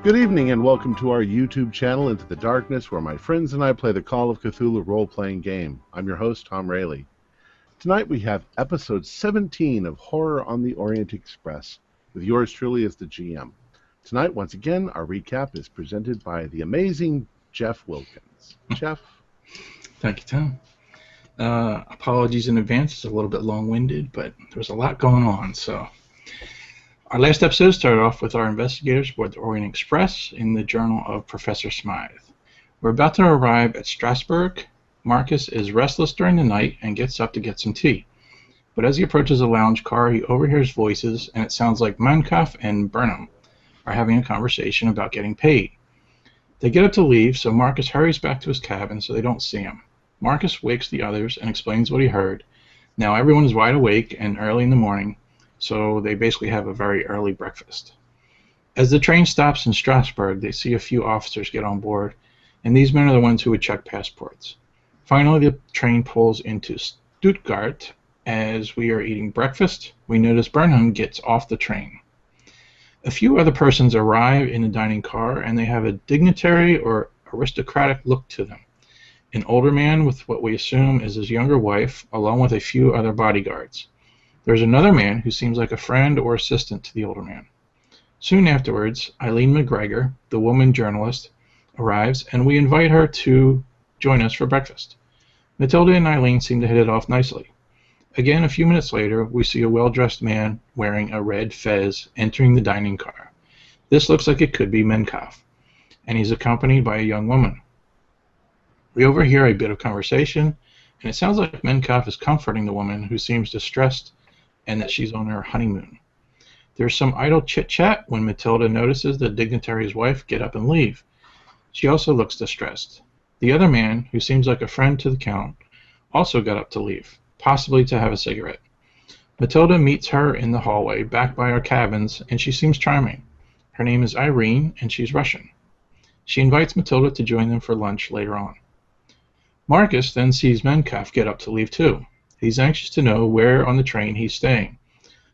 Good evening and welcome to our YouTube channel, Into the Darkness, where my friends and I play the Call of Cthulhu role-playing game. I'm your host, Tom Rayleigh. Tonight we have episode 17 of Horror on the Orient Express, with yours truly as the GM. Tonight, once again, our recap is presented by the amazing Jeff Wilkins. Jeff? Thank you, Tom. Apologies in advance, it's a little bit long-winded, but there's a lot going on, so... Our last episode started off with our investigators aboard the Orient Express in the journal of Professor Smythe. We're about to arrive at Strasbourg. Marcus is restless during the night and gets up to get some tea. But as he approaches a lounge car, he overhears voices, and it sounds like Mankoff and Burnham are having a conversation about getting paid. They get up to leave, so Marcus hurries back to his cabin so they don't see him. Marcus wakes the others and explains what he heard. Now everyone is wide awake and early in the morning, so they basically have a very early breakfast. As the train stops in Strasbourg, they see a few officers get on board, and these men are the ones who would check passports. Finally, the train pulls into Stuttgart. As we are eating breakfast, we notice Burnham gets off the train. A few other persons arrive in the dining car, and they have a dignitary or aristocratic look to them. An older man with what we assume is his younger wife, along with a few other bodyguards. There's another man who seems like a friend or assistant to the older man. Soon afterwards, Eileen McGregor, the woman journalist, arrives, and we invite her to join us for breakfast. Matilda and Eileen seem to hit it off nicely. Again, a few minutes later, we see a well-dressed man wearing a red fez entering the dining car. This looks like it could be Menkoff, and he's accompanied by a young woman. We overhear a bit of conversation, and it sounds like Menkoff is comforting the woman who seems distressed and that she's on her honeymoon. There's some idle chit-chat when Matilda notices the dignitary's wife get up and leave. She also looks distressed. The other man, who seems like a friend to the Count, also got up to leave, possibly to have a cigarette. Matilda meets her in the hallway back by our cabins, and she seems charming. Her name is Irene, and she's Russian. She invites Matilda to join them for lunch later on. Marcus then sees Menkoff get up to leave too. He's anxious to know where on the train he's staying,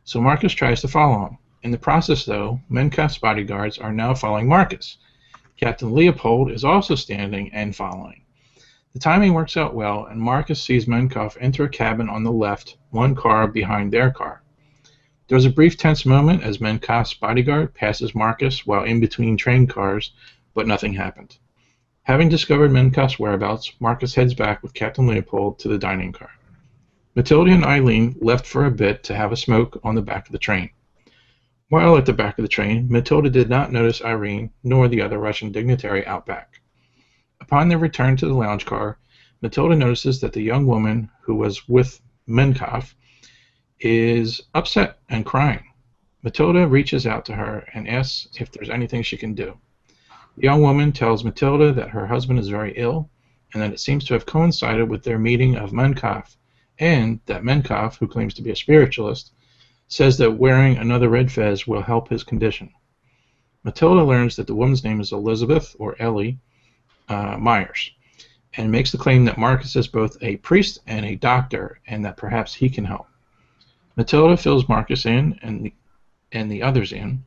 so Marcus tries to follow him. In the process, though, Menkoff's bodyguards are now following Marcus. Captain Leopold is also standing and following. The timing works out well, and Marcus sees Menkoff enter a cabin on the left, one car behind their car. There's a brief tense moment as Menkoff's bodyguard passes Marcus while in between train cars, but nothing happened. Having discovered Menkoff's whereabouts, Marcus heads back with Captain Leopold to the dining car. Matilda and Eileen left for a bit to have a smoke on the back of the train. While at the back of the train, Matilda did not notice Irene nor the other Russian dignitary out back. Upon their return to the lounge car, Matilda notices that the young woman who was with Menkoff is upset and crying. Matilda reaches out to her and asks if there's anything she can do. The young woman tells Matilda that her husband is very ill and that it seems to have coincided with their meeting of Menkoff, and that Menkoff, who claims to be a spiritualist, says that wearing another red fez will help his condition. Matilda learns that the woman's name is Elizabeth, or Ellie, Myers, and makes the claim that Marcus is both a priest and a doctor, and that perhaps he can help. Matilda fills Marcus in and the others in,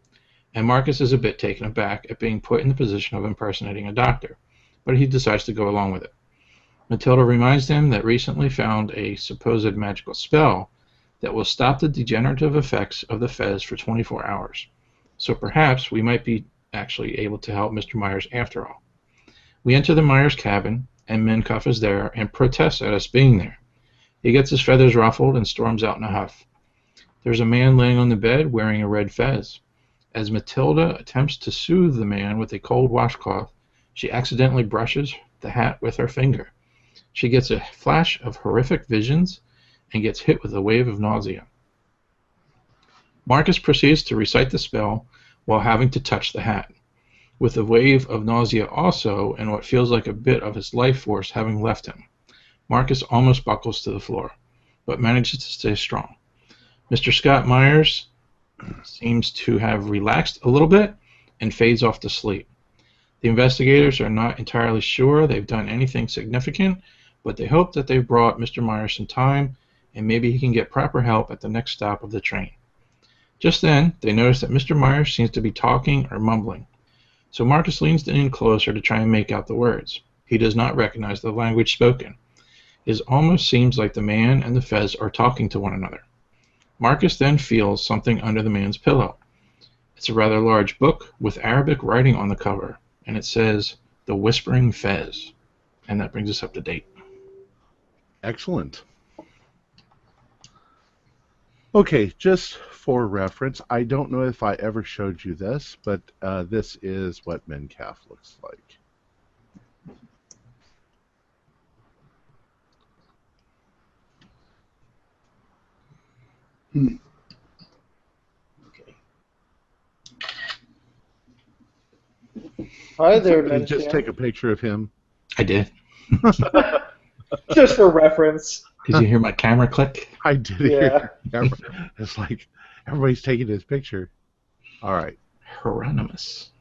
and Marcus is a bit taken aback at being put in the position of impersonating a doctor, but he decides to go along with it. Matilda reminds them that recently found a supposed magical spell that will stop the degenerative effects of the fez for 24 hours. So perhaps we might be actually able to help Mr. Myers after all. We enter the Myers cabin, and Menkoff is there and protests at us being there. He gets his feathers ruffled and storms out in a huff. There's a man laying on the bed wearing a red fez. As Matilda attempts to soothe the man with a cold washcloth, she accidentally brushes the hat with her finger. She gets a flash of horrific visions and gets hit with a wave of nausea. Marcus proceeds to recite the spell while having to touch the hat, with a wave of nausea also and what feels like a bit of his life force having left him. Marcus almost buckles to the floor, but manages to stay strong. Mr. Scott Myers seems to have relaxed a little bit and fades off to sleep. The investigators are not entirely sure they've done anything significant, but they hope that they've brought Mr. Myers some time, and maybe he can get proper help at the next stop of the train. Just then, they notice that Mr. Myers seems to be talking or mumbling. So Marcus leans in closer to try and make out the words. He does not recognize the language spoken. It almost seems like the man and the Fez are talking to one another. Marcus then feels something under the man's pillow. It's a rather large book with Arabic writing on the cover, and it says, The Whispering Fez. And that brings us up to date. Excellent. Okay, just for reference, I don't know if I ever showed you this, but this is what MenCaf looks like. Okay. Hi there, Can you just take a picture of him? I did. Just for reference. Did you hear my camera click? I did hear your camera. It's like everybody's taking his picture. All right. Hieronymus.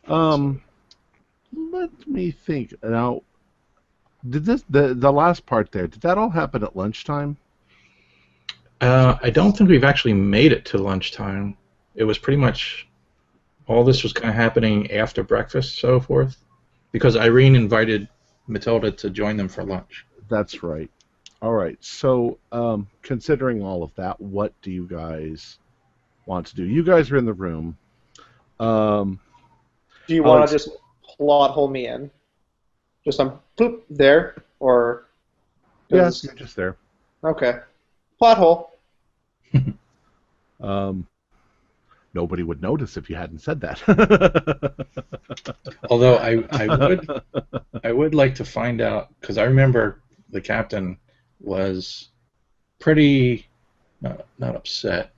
Let me think. Now, did the last part there? Did that all happen at lunchtime? I don't think we've actually made it to lunchtime. It was pretty much all this was kind of happening after breakfast, so forth, because Irene invited Matilda to join them for lunch. That's right. All right. So, considering all of that, what do you guys want to do? You guys are in the room. Do you want to just plot hole me in? Just poop there, or? Yes, you're just there. Okay. Plot hole. Nobody would notice if you hadn't said that. Although I would like to find out, because I remember the captain was pretty not upset.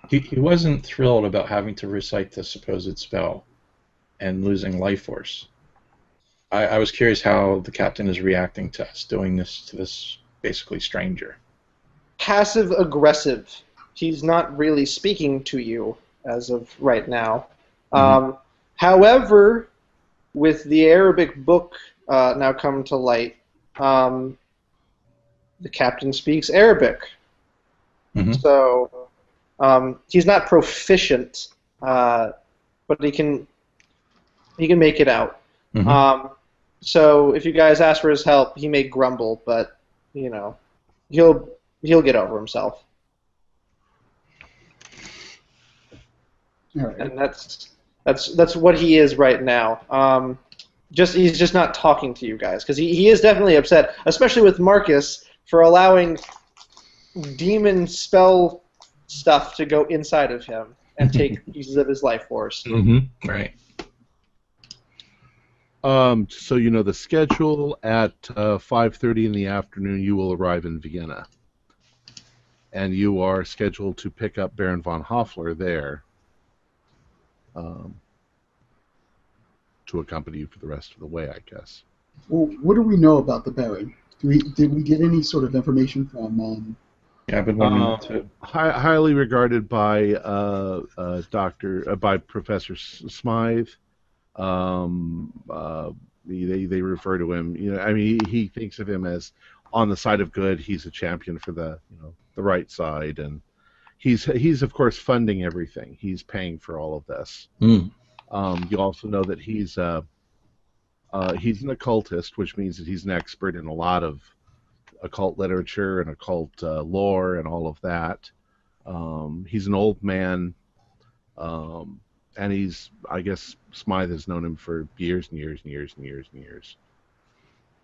He wasn't thrilled about having to recite the supposed spell and losing life force. I was curious how the captain is reacting to us doing this to this basically stranger. Passive aggressive. He's not really speaking to you as of right now. However, with the Arabic book now come to light, the captain speaks Arabic. So he's not proficient, but he can make it out. So if you guys ask for his help, he may grumble, but you know, he'll get over himself. All right. And that's what he is right now. He's just not talking to you guys because he is definitely upset, especially with Marcus for allowing demon spell stuff to go inside of him and take pieces of his life force. Right. So you know the schedule at 5:30 in the afternoon. You will arrive in Vienna, and you are scheduled to pick up Baron von Hoffler there. To accompany you for the rest of the way, I guess. Well, what do we know about the Baron? Did we get any sort of information from? Yeah, I've been wondering too. Highly regarded by by Professor Smythe. They refer to him. You know, I mean, he thinks of him as on the side of good. He's a champion for the right side, and he's of course funding everything. He's paying for all of this. You also know that he's an occultist, which means that he's an expert in a lot of occult literature and occult lore and all of that. He's an old man, and I guess Smythe has known him for years and years and years and years and years.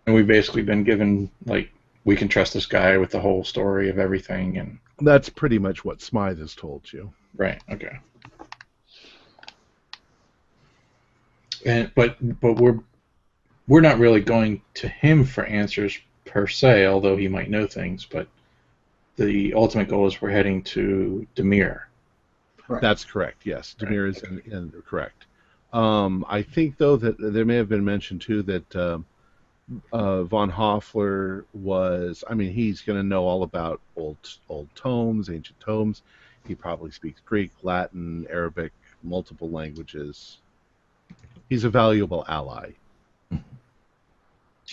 And we've basically been given, like, we can trust this guy with the whole story of everything, and that's pretty much what Smythe has told you. Right. Okay. But we're not really going to him for answers per se, although he might know things. But the ultimate goal is we're heading to Demir. Right. That's correct. Yes, Demir is correct. I think though that there may have been mention too that von Hoffler was. I mean, he's going to know all about old tomes, ancient tomes. He probably speaks Greek, Latin, Arabic, multiple languages. He's a valuable ally.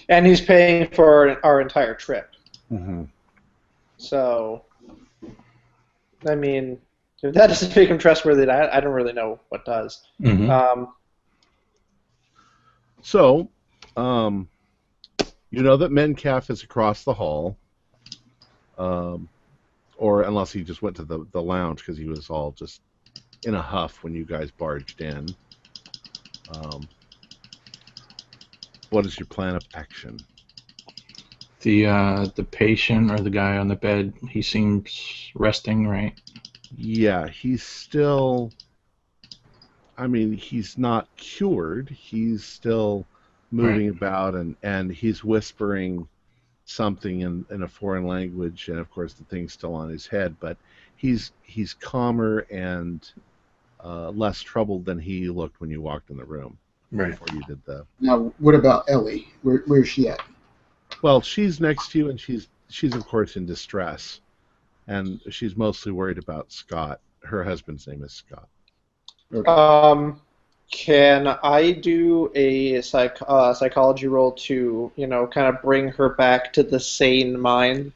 And he's paying for our entire trip. Mm-hmm. So, I mean, If that doesn't make him trustworthy, I don't really know what does. Mm-hmm. So, you know that Mencalf is across the hall, or unless he just went to the lounge because he was all just in a huff when you guys barged in. What is your plan of action? The patient or the guy on the bed, he seems resting, right? Yeah, he's still... I mean, he's not cured. He's still moving about, and he's whispering something in a foreign language, and of course the thing's still on his head, but he's calmer and less troubled than he looked when you walked in the room. Right. Before you did the... Now, what about Ellie? Where's she at? Well, she's next to you, and she's of course in distress, and she's mostly worried about Scott. Her husband's name is Scott. Okay. Can I do a psychology roll to, kind of bring her back to the sane mind?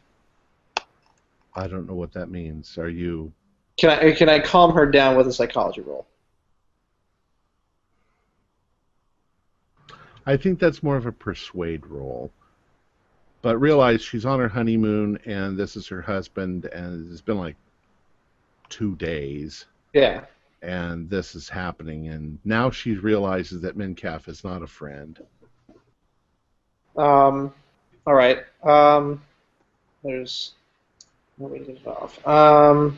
I don't know what that means. Are you... Can I calm her down with a psychology roll? I think that's more of a persuade roll. But realize she's on her honeymoon, and this is her husband, and it's been like 2 days. Yeah. And this is happening, and now she realizes that Mencalf is not a friend. All right. There's... Let me get it off. I'm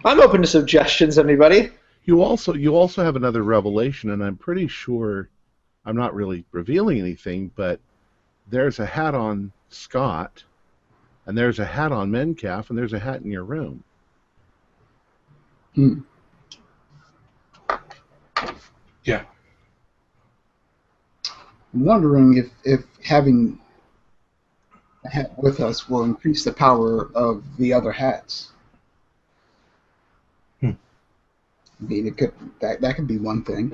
open to suggestions, anybody. You also have another revelation, and I'm pretty sure... I'm not really revealing anything, but there's a hat on Scott, and there's a hat on Mencalf, and there's a hat in your room. Yeah. I'm wondering if having a hat with us will increase the power of the other hats. I mean, that could be one thing.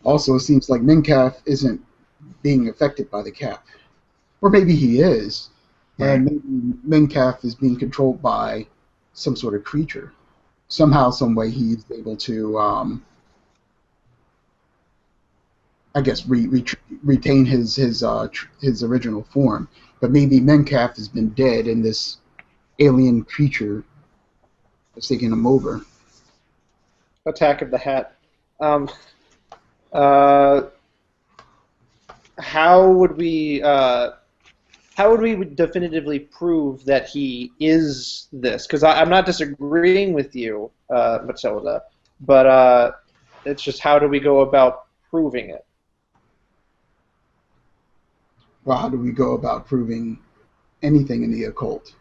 Also, it seems like Mencalf isn't being affected by the cap. Or maybe he is, and maybe Mencalf is being controlled by some sort of creature. Somehow, some way, he's able to, I guess, retain his original form. But maybe Mencalf has been dead, and this alien creature is taking him over. Attack of the Hat. How would we definitively prove that he is this? Because I'm not disagreeing with you, Matilda, but it's just how do we go about proving it? Well, how do we go about proving anything in the occult?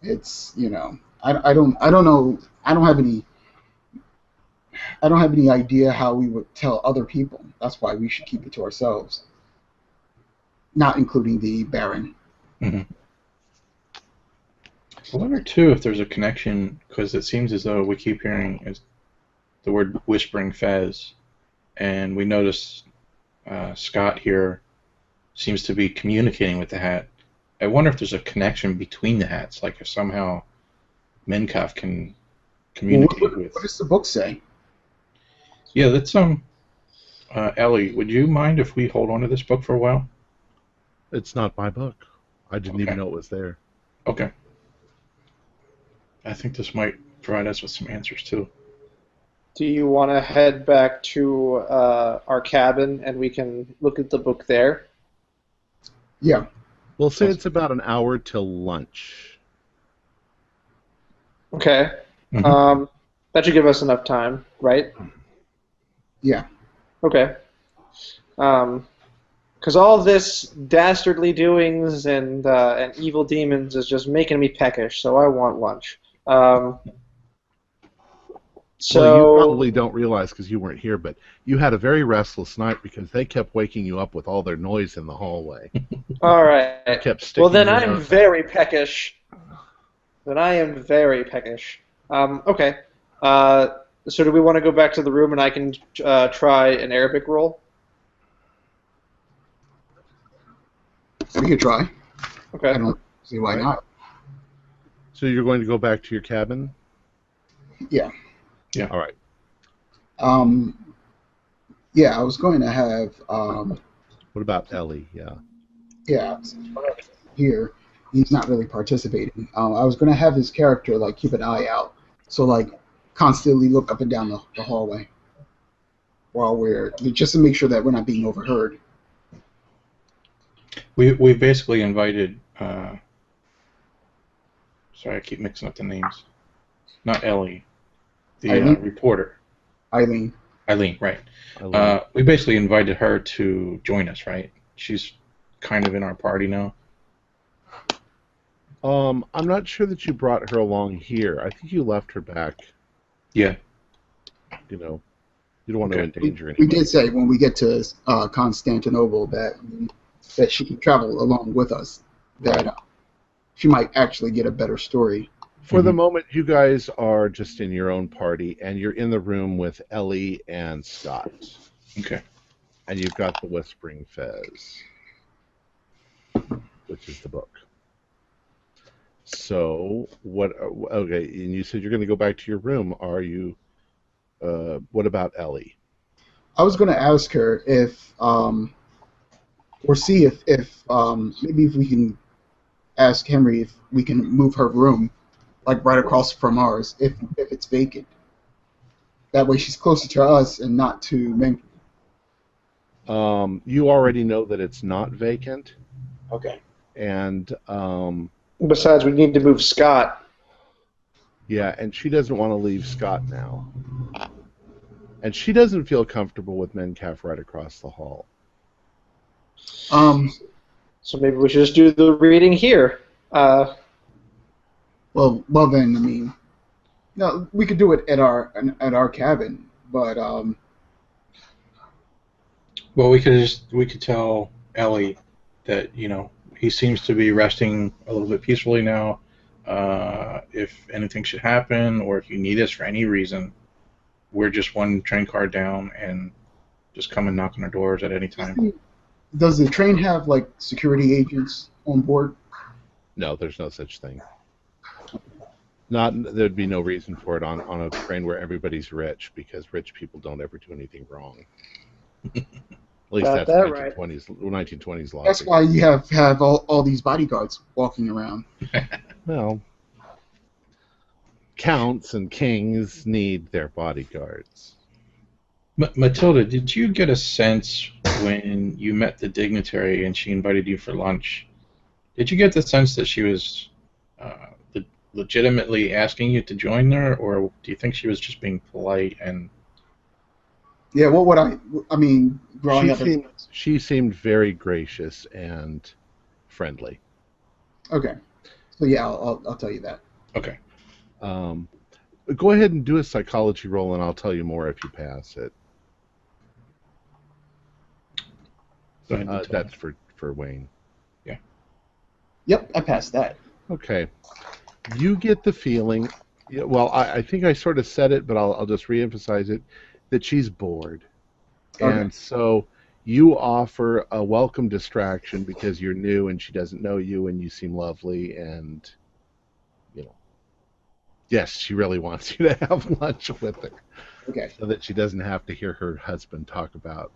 It's, I don't know. I don't have any idea how we would tell other people. That's why we should keep it to ourselves, not including the Baron. Mm-hmm. I wonder too if there's a connection, because it seems as though we keep hearing the word whispering Fez, and we notice Scott here seems to be communicating with the hat. I wonder if there's a connection between the hats, like if somehow Mencalf can communicate with... What does the book say? Yeah, that's Ellie, would you mind if we hold on to this book for a while? It's not my book. I didn't even know it was there. Okay. I think this might provide us with some answers too. Do you want to head back to our cabin and we can look at the book there? Yeah. We'll say it's about an hour till lunch. Okay. Mm-hmm. That should give us enough time, right? Yeah. Okay. Because all this dastardly doings and evil demons is just making me peckish, so I want lunch. So well, you probably don't realize because you weren't here, but you had a very restless night because they kept waking you up with all their noise in the hallway. All right. Well, then I'm very peckish. Okay. So do we want to go back to the room and I can try an Arabic roll? We could try. Okay. I don't see why not. So you're going to go back to your cabin? Yeah. Yeah. All right. Yeah, I was going to have What about Ellie? Yeah. yeah, here he's not really participating. I was going to have his character like keep an eye out, so like constantly look up and down the hallway while we're just to make sure that we're not being overheard. We basically invited. Sorry, I keep mixing up the names. Not Ellie, the reporter. Eileen. Eileen, right. Eileen. We basically invited her to join us, right? She's kind of in our party now. I'm not sure that you brought her along here. I think you left her back. Yeah. You know, you don't want to endanger We anybody. did say when we get to Constantinople that she can travel along with us. That she might actually get a better story. For the moment, you guys are just in your own party, and you're in the room with Ellie and Scott. Okay. And you've got the Whispering Fez, which is the book. So, what? Okay, and you said you're going to go back to your room. Are you? What about Ellie? I was going to ask her if, or see if maybe if we can ask Henry if we can move her room, like right across from ours, if it's vacant. That way she's closer to us and not to Menke. You already know that it's not vacant, Okay. and Besides, we need to move Scott. yeah, and she doesn't want to leave Scott now, and she doesn't feel comfortable with Mencalf right across the hall. So maybe we should just do the reading here. Well then, I mean, no, we could do it at our cabin, but Well, we could tell Ellie that he seems to be resting a little bit peacefully now. If anything should happen, or if you need us for any reason, we're just one train car down, and just come and knock on our doors at any time. does the train have like security agents on board? No, there's no such thing. There'd be no reason for it on a train where everybody's rich, because rich people don't ever do anything wrong. At least Got that's that 1920s logic. That's why you have all these bodyguards walking around. Well, counts and kings need their bodyguards. Matilda, did you get a sense when you met the dignitary and she invited you for lunch? Did you get the sense that she was legitimately asking you to join her, or do you think she was just being polite and? Yeah, what would I mean, growing up. She seemed very gracious and friendly. Okay, so yeah, I'll tell you that. Okay. Go ahead and do a psychology roll, and I'll tell you more if you pass it. Go ahead. That's for Wayne. Yeah. Yep, I passed that. Okay. You get the feeling, well, I think I sort of said it, but I'll just reemphasize it, that she's bored. Okay. And so you offer a welcome distraction because you're new and she doesn't know you and you seem lovely, and, yes, she really wants you to have lunch with her. Okay. So that she doesn't have to hear her husband talk about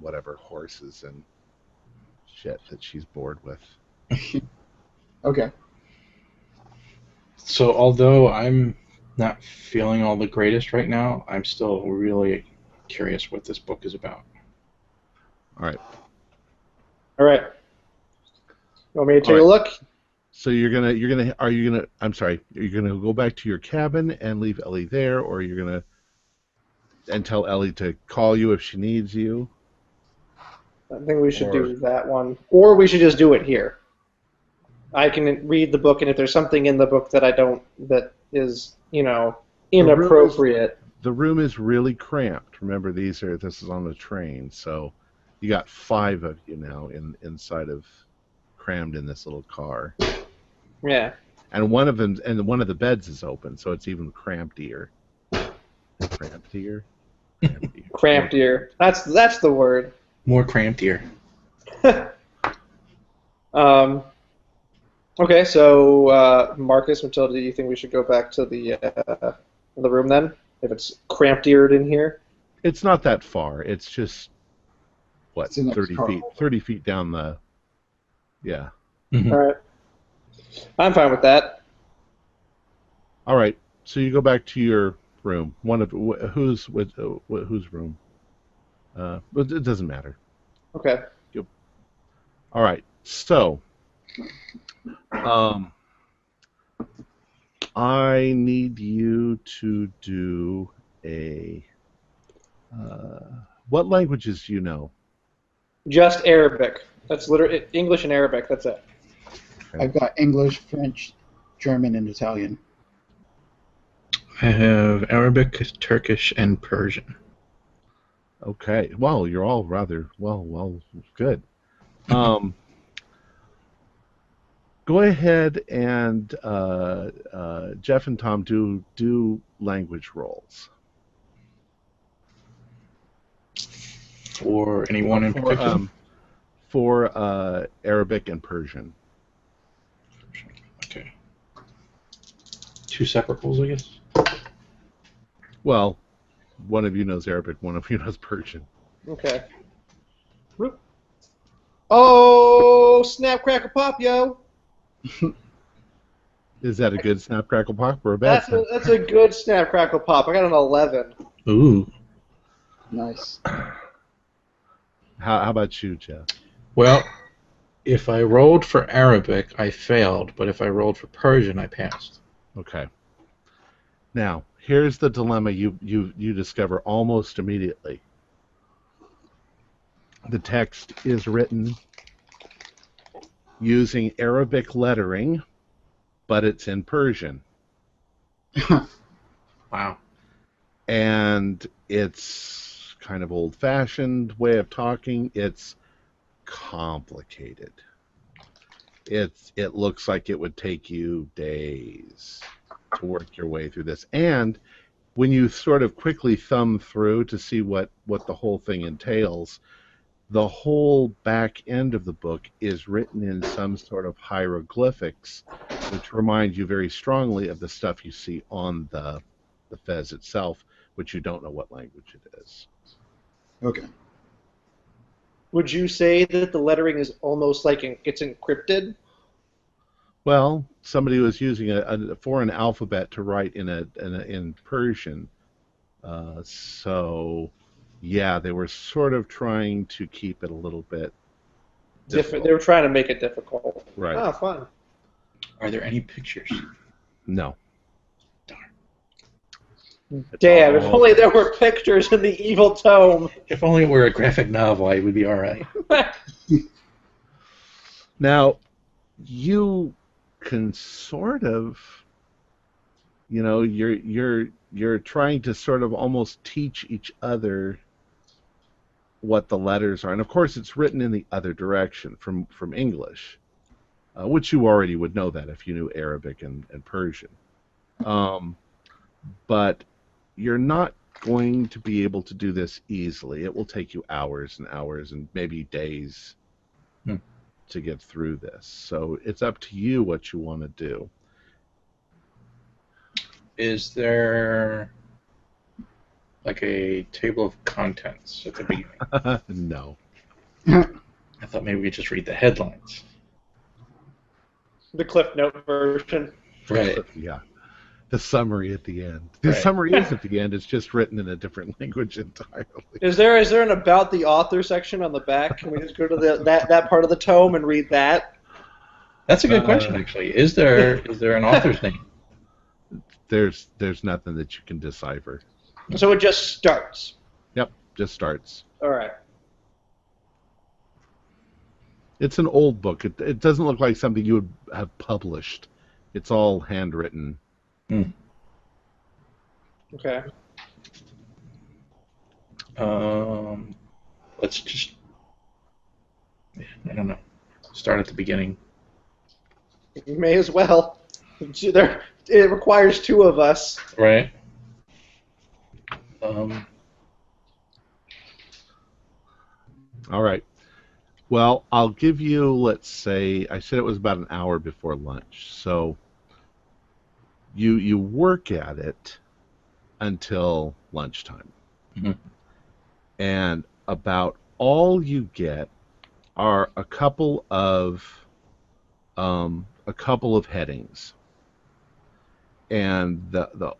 whatever horses and shit that she's bored with. Okay. So although I'm not feeling all the greatest right now, I'm still really curious what this book is about. All right. All right. You want me to take a look? So are you gonna go back to your cabin and leave Ellie there, or are you gonna and tell Ellie to call you if she needs you? I think we should do that one, or we should just do it here. I can read the book, and if there's something in the book that is inappropriate. The room is really cramped. Remember, this is on a train, so you got 5 of you now crammed in this little car. Yeah. And one of the beds is open, so it's even cramptier. Cramptier. Cramptier. That's the word. More cramped ear. Okay, so Marcus, Matilda, do you think we should go back to the room then? If it's cramped-eared in here? It's not that far. It's just, what, It's the next 30 car feet? over. 30 feet down the... Yeah. Mhm. All right. I'm fine with that. All right. So you go back to your room. Whose room? But it doesn't matter. Okay. All right. So, I need you to do a. What languages do you know? Just Arabic. That's literally English and Arabic. That's it. I've got English, French, German, and Italian. I have Arabic, Turkish, and Persian. Okay. Well, you're all rather well, good. Go ahead and Jeff and Tom do language rolls. For anyone in particular? For Arabic and Persian. Okay. 2 separate rolls, I guess? Well, one of you knows Arabic, one of you knows Persian. Okay. Oh, snap, crackle, pop, yo! Is that a good snap, crackle, pop or a bad snap? That's a good snap, crackle, pop. I got an 11. Ooh. Nice. How about you, Jeff? Well, if I rolled for Arabic, I failed, but if I rolled for Persian, I passed. Okay. Now, here's the dilemma you discover almost immediately. The text is written using Arabic lettering, but it's in Persian. Wow. And it's kind of old-fashioned way of talking. It's complicated. It looks like it would take you days to work your way through this. And when you sort of quickly thumb through to see what the whole thing entails, the whole back end of the book is written in some sort of hieroglyphics, which remind you very strongly of the stuff you see on the Fez itself, which you don't know what language it is. Okay. Would you say that the lettering is almost like it's encrypted? Well, somebody was using a foreign alphabet to write in Persian, so yeah, they were sort of trying to keep it a little bit difficult. They were trying to make it difficult. Right. Ah, fun. Are there any pictures? No. Damn, if only there were pictures in the evil tome. If only it were a graphic novel, I would be all right. Now, you can sort of, you're trying to sort of almost teach each other what the letters are, and of course it's written in the other direction from English, which you already would know that if you knew Arabic and Persian. But you're not going to be able to do this easily. It will take you hours and hours and maybe days to get through this. So it's up to you what you want to do. Is there like a table of contents at the beginning? No. I thought maybe we could just read the headlines. The Cliff Note version. Right. Yeah. The summary at the end. The Right. summary is at the end. It's just written in a different language entirely. Is there an about the author section on the back? Can we just go to that part of the tome and read that? That's a good question, actually. Is there an author's name? There's nothing that you can decipher. So it just starts. Yep, just starts. All right. It's an old book. It doesn't look like something you would have published. It's all handwritten. Okay. Let's just, I don't know, start at the beginning. You may as well. It requires 2 of us. Right. All right. Well, I'll give you, let's say, I said it was about an hour before lunch. So you work at it until lunchtime. Mhm. And about all you get are a couple of headings. And the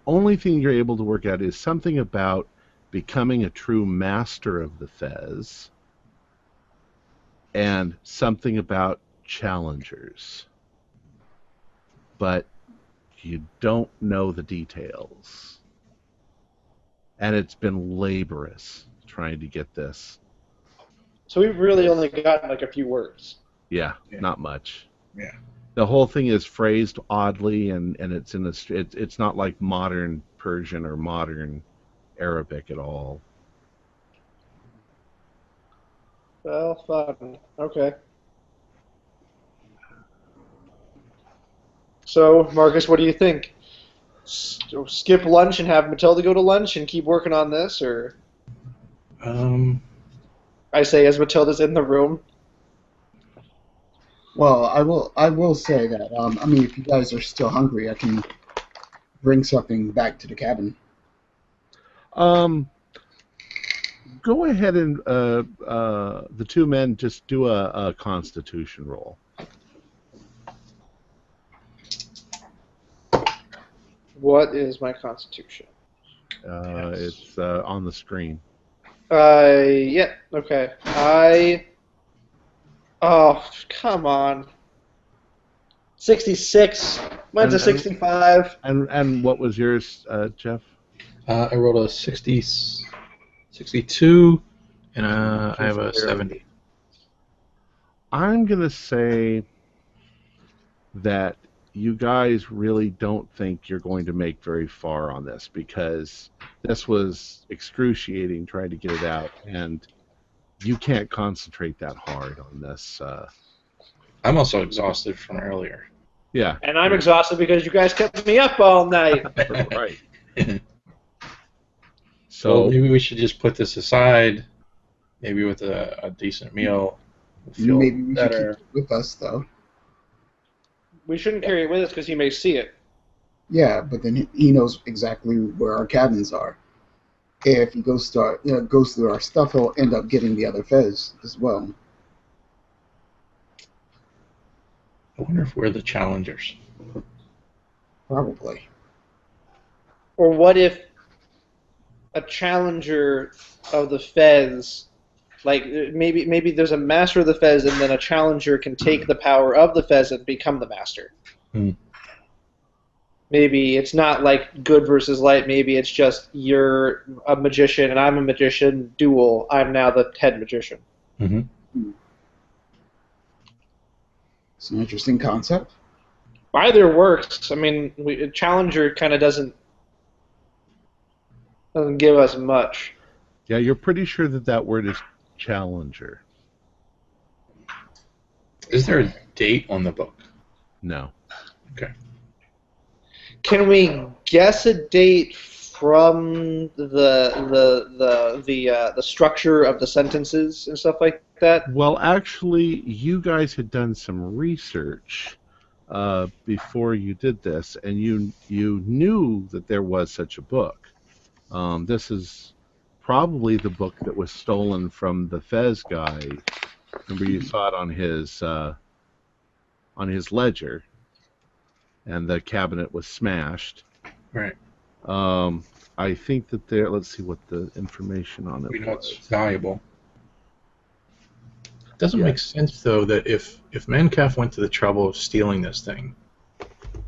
only thing you're able to work at is something about becoming a true master of the Fez, and something about challengers. But you don't know the details. And it's been laborious trying to get this. So we've really only gotten like a few words. Yeah, Yeah. not much. Yeah. The whole thing is phrased oddly, and it's it's not like modern Persian or modern Arabic at all. Well, fun. Okay. So, Marcus, what do you think? Skip lunch and have Matilda go to lunch and keep working on this, or I say as Matilda's in the room. Well, I will say that I mean, if you guys are still hungry, I can bring something back to the cabin. Go ahead and the two men just do a Constitution roll. What is my constitution? It's on the screen. Yeah, okay. Oh, come on. 66. Mine's a 65. And what was yours, Jeff? I rolled a 62, and I have a 70. I'm going to say that you guys really don't think you're going to make very far on this, because this was excruciating trying to get it out, and you can't concentrate that hard on this. I'm also exhausted from earlier. Yeah. And I'm exhausted because you guys kept me up all night. Right. So So maybe we should just put this aside, maybe with a decent meal. We'll feel Maybe we better. should keep it with us, though. We shouldn't carry it with us because he may see it. Yeah, but then he knows exactly where our cabins are. If he goes through our stuff, he'll end up getting the other Fez as well. I wonder if we're the challengers. Probably. Or what if a challenger of the Fez, like maybe there's a master of the Fez, and then a challenger can take the power of the Fez and become the master. Maybe it's not like good versus light. Maybe it's just you're a magician and I'm a magician. Duel. I'm now the head magician. Mm-hmm. It's an interesting concept. Either works. I mean, challenger kind of doesn't give us much. yeah, you're pretty sure that word is challenger. Is there a date on the book? No. Okay. Can we guess a date from the structure of the sentences and stuff like that? Well, actually, you guys had done some research before you did this, and you knew that there was such a book. This is probably the book that was stolen from the Fez guy. Remember, you saw it on his ledger, and the cabinet was smashed. Right. I think that there. Let's see what the information on it We know it's was. valuable. It doesn't Yeah. make sense, though, that if Mancaf went to the trouble of stealing this thing,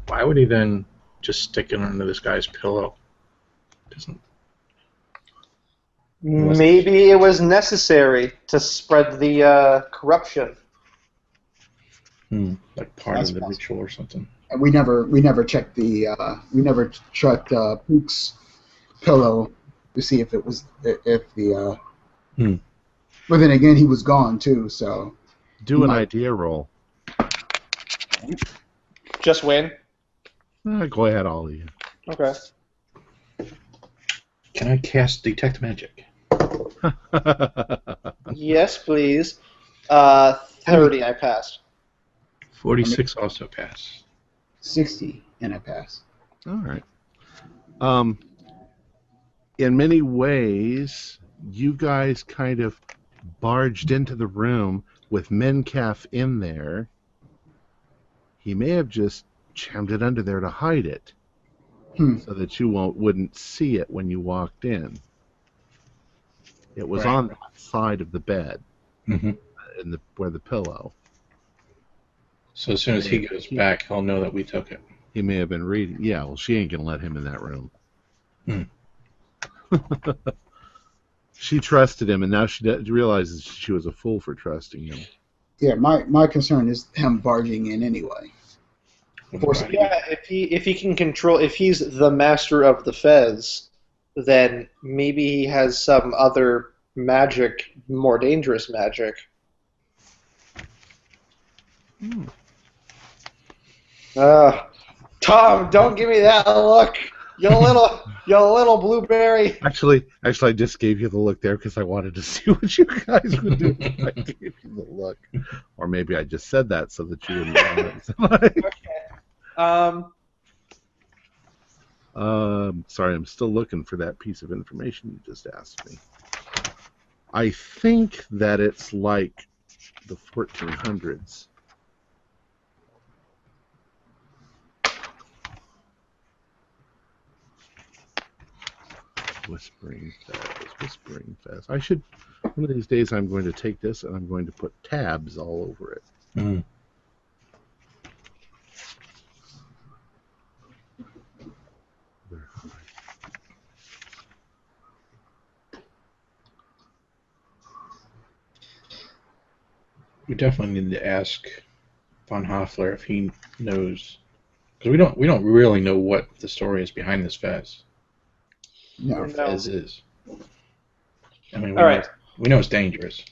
why would he then just stick it under this guy's pillow? Doesn't. Maybe it was necessary to spread the corruption. Like part That's of the possible. ritual or something. And we never checked Pook's pillow to see if it was But then again, he was gone too. So Do an idea roll. Just win. Go ahead, all of you. Okay. Can I cast Detect Magic? Yes, please. 30 I passed. 46 also pass. 60, and I pass. All right. In many ways, you guys kind of barged into the room with Mencalf in there. He may have just jammed it under there to hide it, so that you wouldn't see it when you walked in. It was on the side of the bed, where the pillow. So as soon as he goes back, he'll know that we took it. He may have been reading. Yeah, well, she ain't gonna let him in that room. She trusted him, and now she realizes she was a fool for trusting him. Yeah, my concern is him barging in anyway. Yeah, if he can control, if he's the master of the Fez, then maybe he has some other magic, more dangerous magic. Tom, don't give me that look. You little blueberry. Actually, I just gave you the look there because I wanted to see what you guys would do if I gave you the look. Or maybe I just said that so that you wouldn't know it. Okay. Sorry, I'm still looking for that piece of information you just asked me. I think that it's like the 1400s. Whispering Fez. I should. One of these days, I'm going to take this and I'm going to put tabs all over it. We definitely need to ask Von Hoffler if he knows, because we don't really know what the story is behind this Fez. No. Fez is. I mean, we know it's dangerous.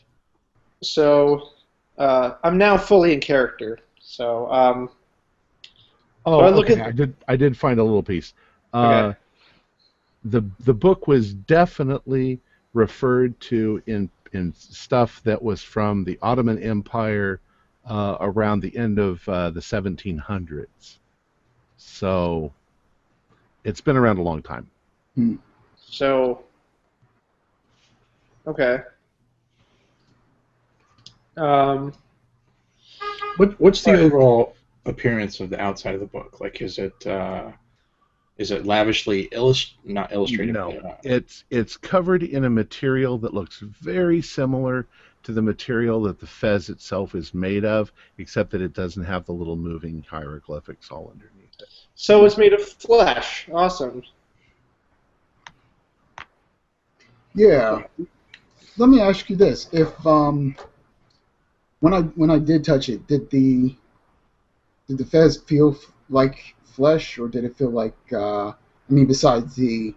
So, I'm now fully in character. So, I did find a little piece. Okay. The book was definitely referred to in stuff that was from the Ottoman Empire around the end of the 1700s. So, it's been around a long time. So, okay. What's the overall appearance of the outside of the book? Like, is it lavishly not illustrated? No, it's covered in a material that looks very similar to the material that the Fez itself is made of, except that it doesn't have the little moving hieroglyphics all underneath it. So it's made of flesh. Awesome. Yeah. Let me ask you this: if when I did touch it, did the Fez feel like flesh, or did it feel like besides the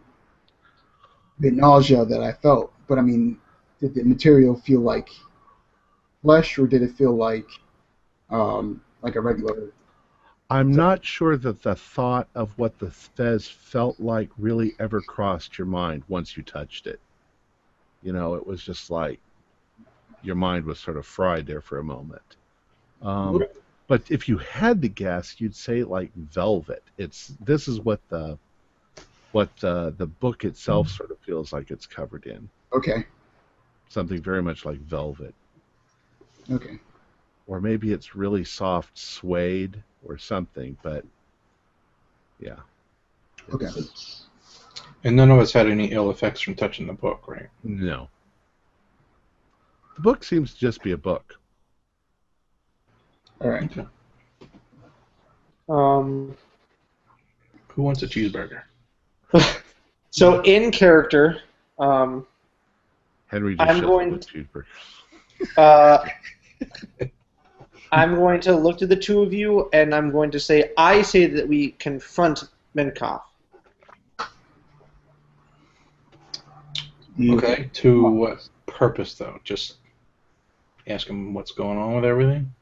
nausea that I felt, but I mean, did the material feel like flesh, or did it feel like a regular? I'm not sure that the thought of what the Fez felt like really ever crossed your mind once you touched it. You know, it was just like your mind was sort of fried there for a moment. But if you had to guess, you'd say like velvet. This is what the book itself sort of feels like it's covered in. Okay. Something very much like velvet. Okay. Or maybe it's really soft suede or something, but yeah. Okay. And none of us had any ill effects from touching the book, right? No. The book seems to just be a book. All right. Okay. Who Who wants a cheeseburger? So in character, Henry just I'm shoved going- the cheeseburger. I'm going to look to the two of you, and I'm going to say, I say that we confront Mencalf. Okay. To what purpose, though? Just ask him what's going on with everything?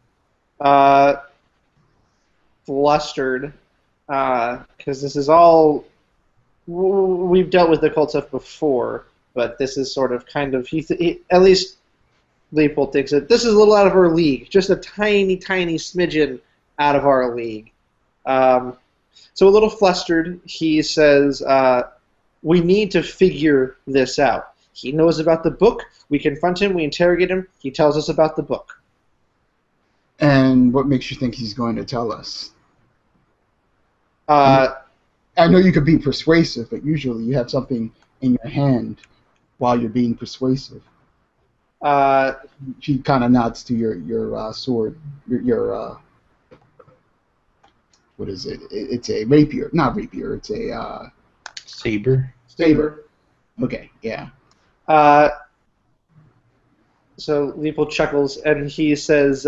Flustered, because this is all... We've dealt with occult stuff before, but this is sort of kind of... at least Leopold thinks that this is a little out of our league, just a tiny, tiny smidgen out of our league. So a little flustered, he says, we need to figure this out. He knows about the book. We confront him. We interrogate him. He tells us about the book. And what makes you think he's going to tell us? Uh, I know you could be persuasive, but usually you have something in your hand while you're being persuasive. She kind of nods to your sword, your what is it? It's a rapier, not rapier. It's a Saber. saber. Okay, yeah. So Leopold chuckles and he says,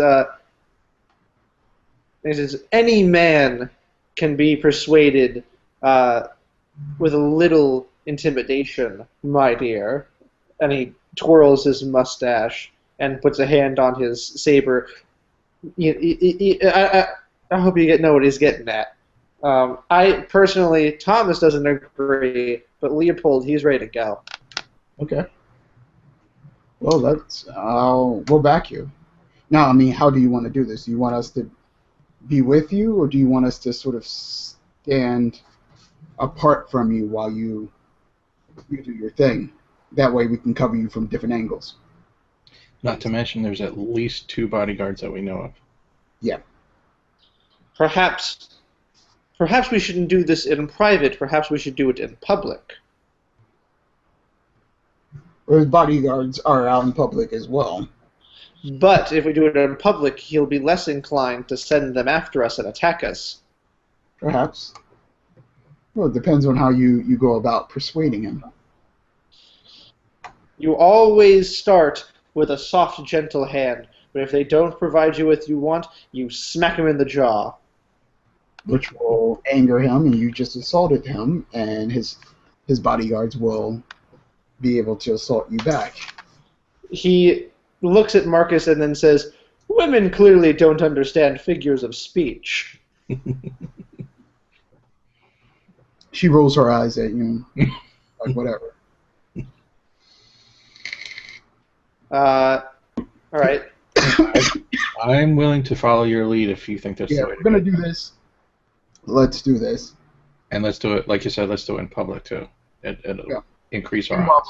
any man can be persuaded with a little intimidation, my dear. And he twirls his mustache and puts a hand on his saber. I hope you know what he's getting at. I personally, Thomas doesn't agree, but Leopold, he's ready to go. Okay. Well, we'll back you. Now, I mean, how do you want to do this? Do you want us to be with you, or do you want us to sort of stand apart from you while you do your thing? That way we can cover you from different angles. Not to mention there's at least 2 bodyguards that we know of. Yeah. Perhaps we shouldn't do this in private. Perhaps we should do it in public. Or his bodyguards are out in public as well. But if we do it in public, he'll be less inclined to send them after us and attack us. Perhaps. Well, it depends on how you go about persuading him. You always start with a soft, gentle hand, but if they don't provide you with what you want, you smack them in the jaw. Which will anger him, and you just assaulted him, and his bodyguards will be able to assault you back. He looks at Marcus and then says, women clearly don't understand figures of speech. She rolls her eyes at you, like whatever. All right. I'm willing to follow your lead if you think that's the way we're going to do this. Let's do this. And let's do it, like you said, let's do it in public, too. It'll increase our odds.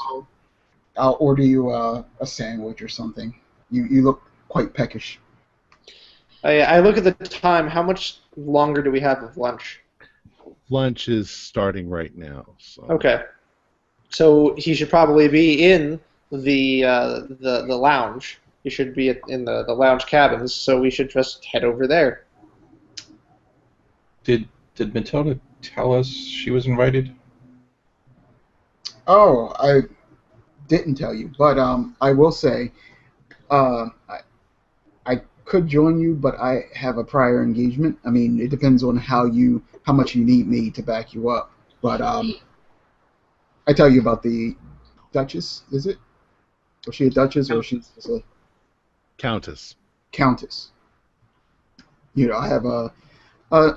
I'll order you a sandwich or something. You look quite peckish. I look at the time. How much longer do we have of lunch? Lunch is starting right now. So. Okay. So he should probably be in the lounge. He should be in the lounge cabins, so we should just head over there. Did Matilda tell us she was invited? Oh, I didn't tell you, but I will say, I could join you, but I have a prior engagement. I mean, it depends on how much you need me to back you up. But I tell you about the Duchess, is it? Was she a Duchess or she's a Countess? Countess. You know, I have a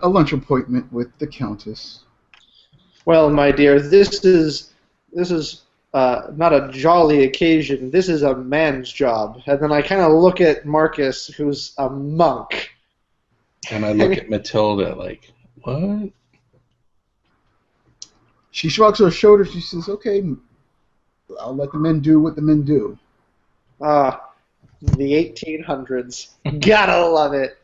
lunch appointment with the Countess. Well, my dear, this is not a jolly occasion. This is a man's job. And then I kind of look at Marcus, who's a monk. And I look at Matilda like, what? She shrugs her shoulders. She says, okay, I'll let the men do what the men do. The 1800s. Gotta love it.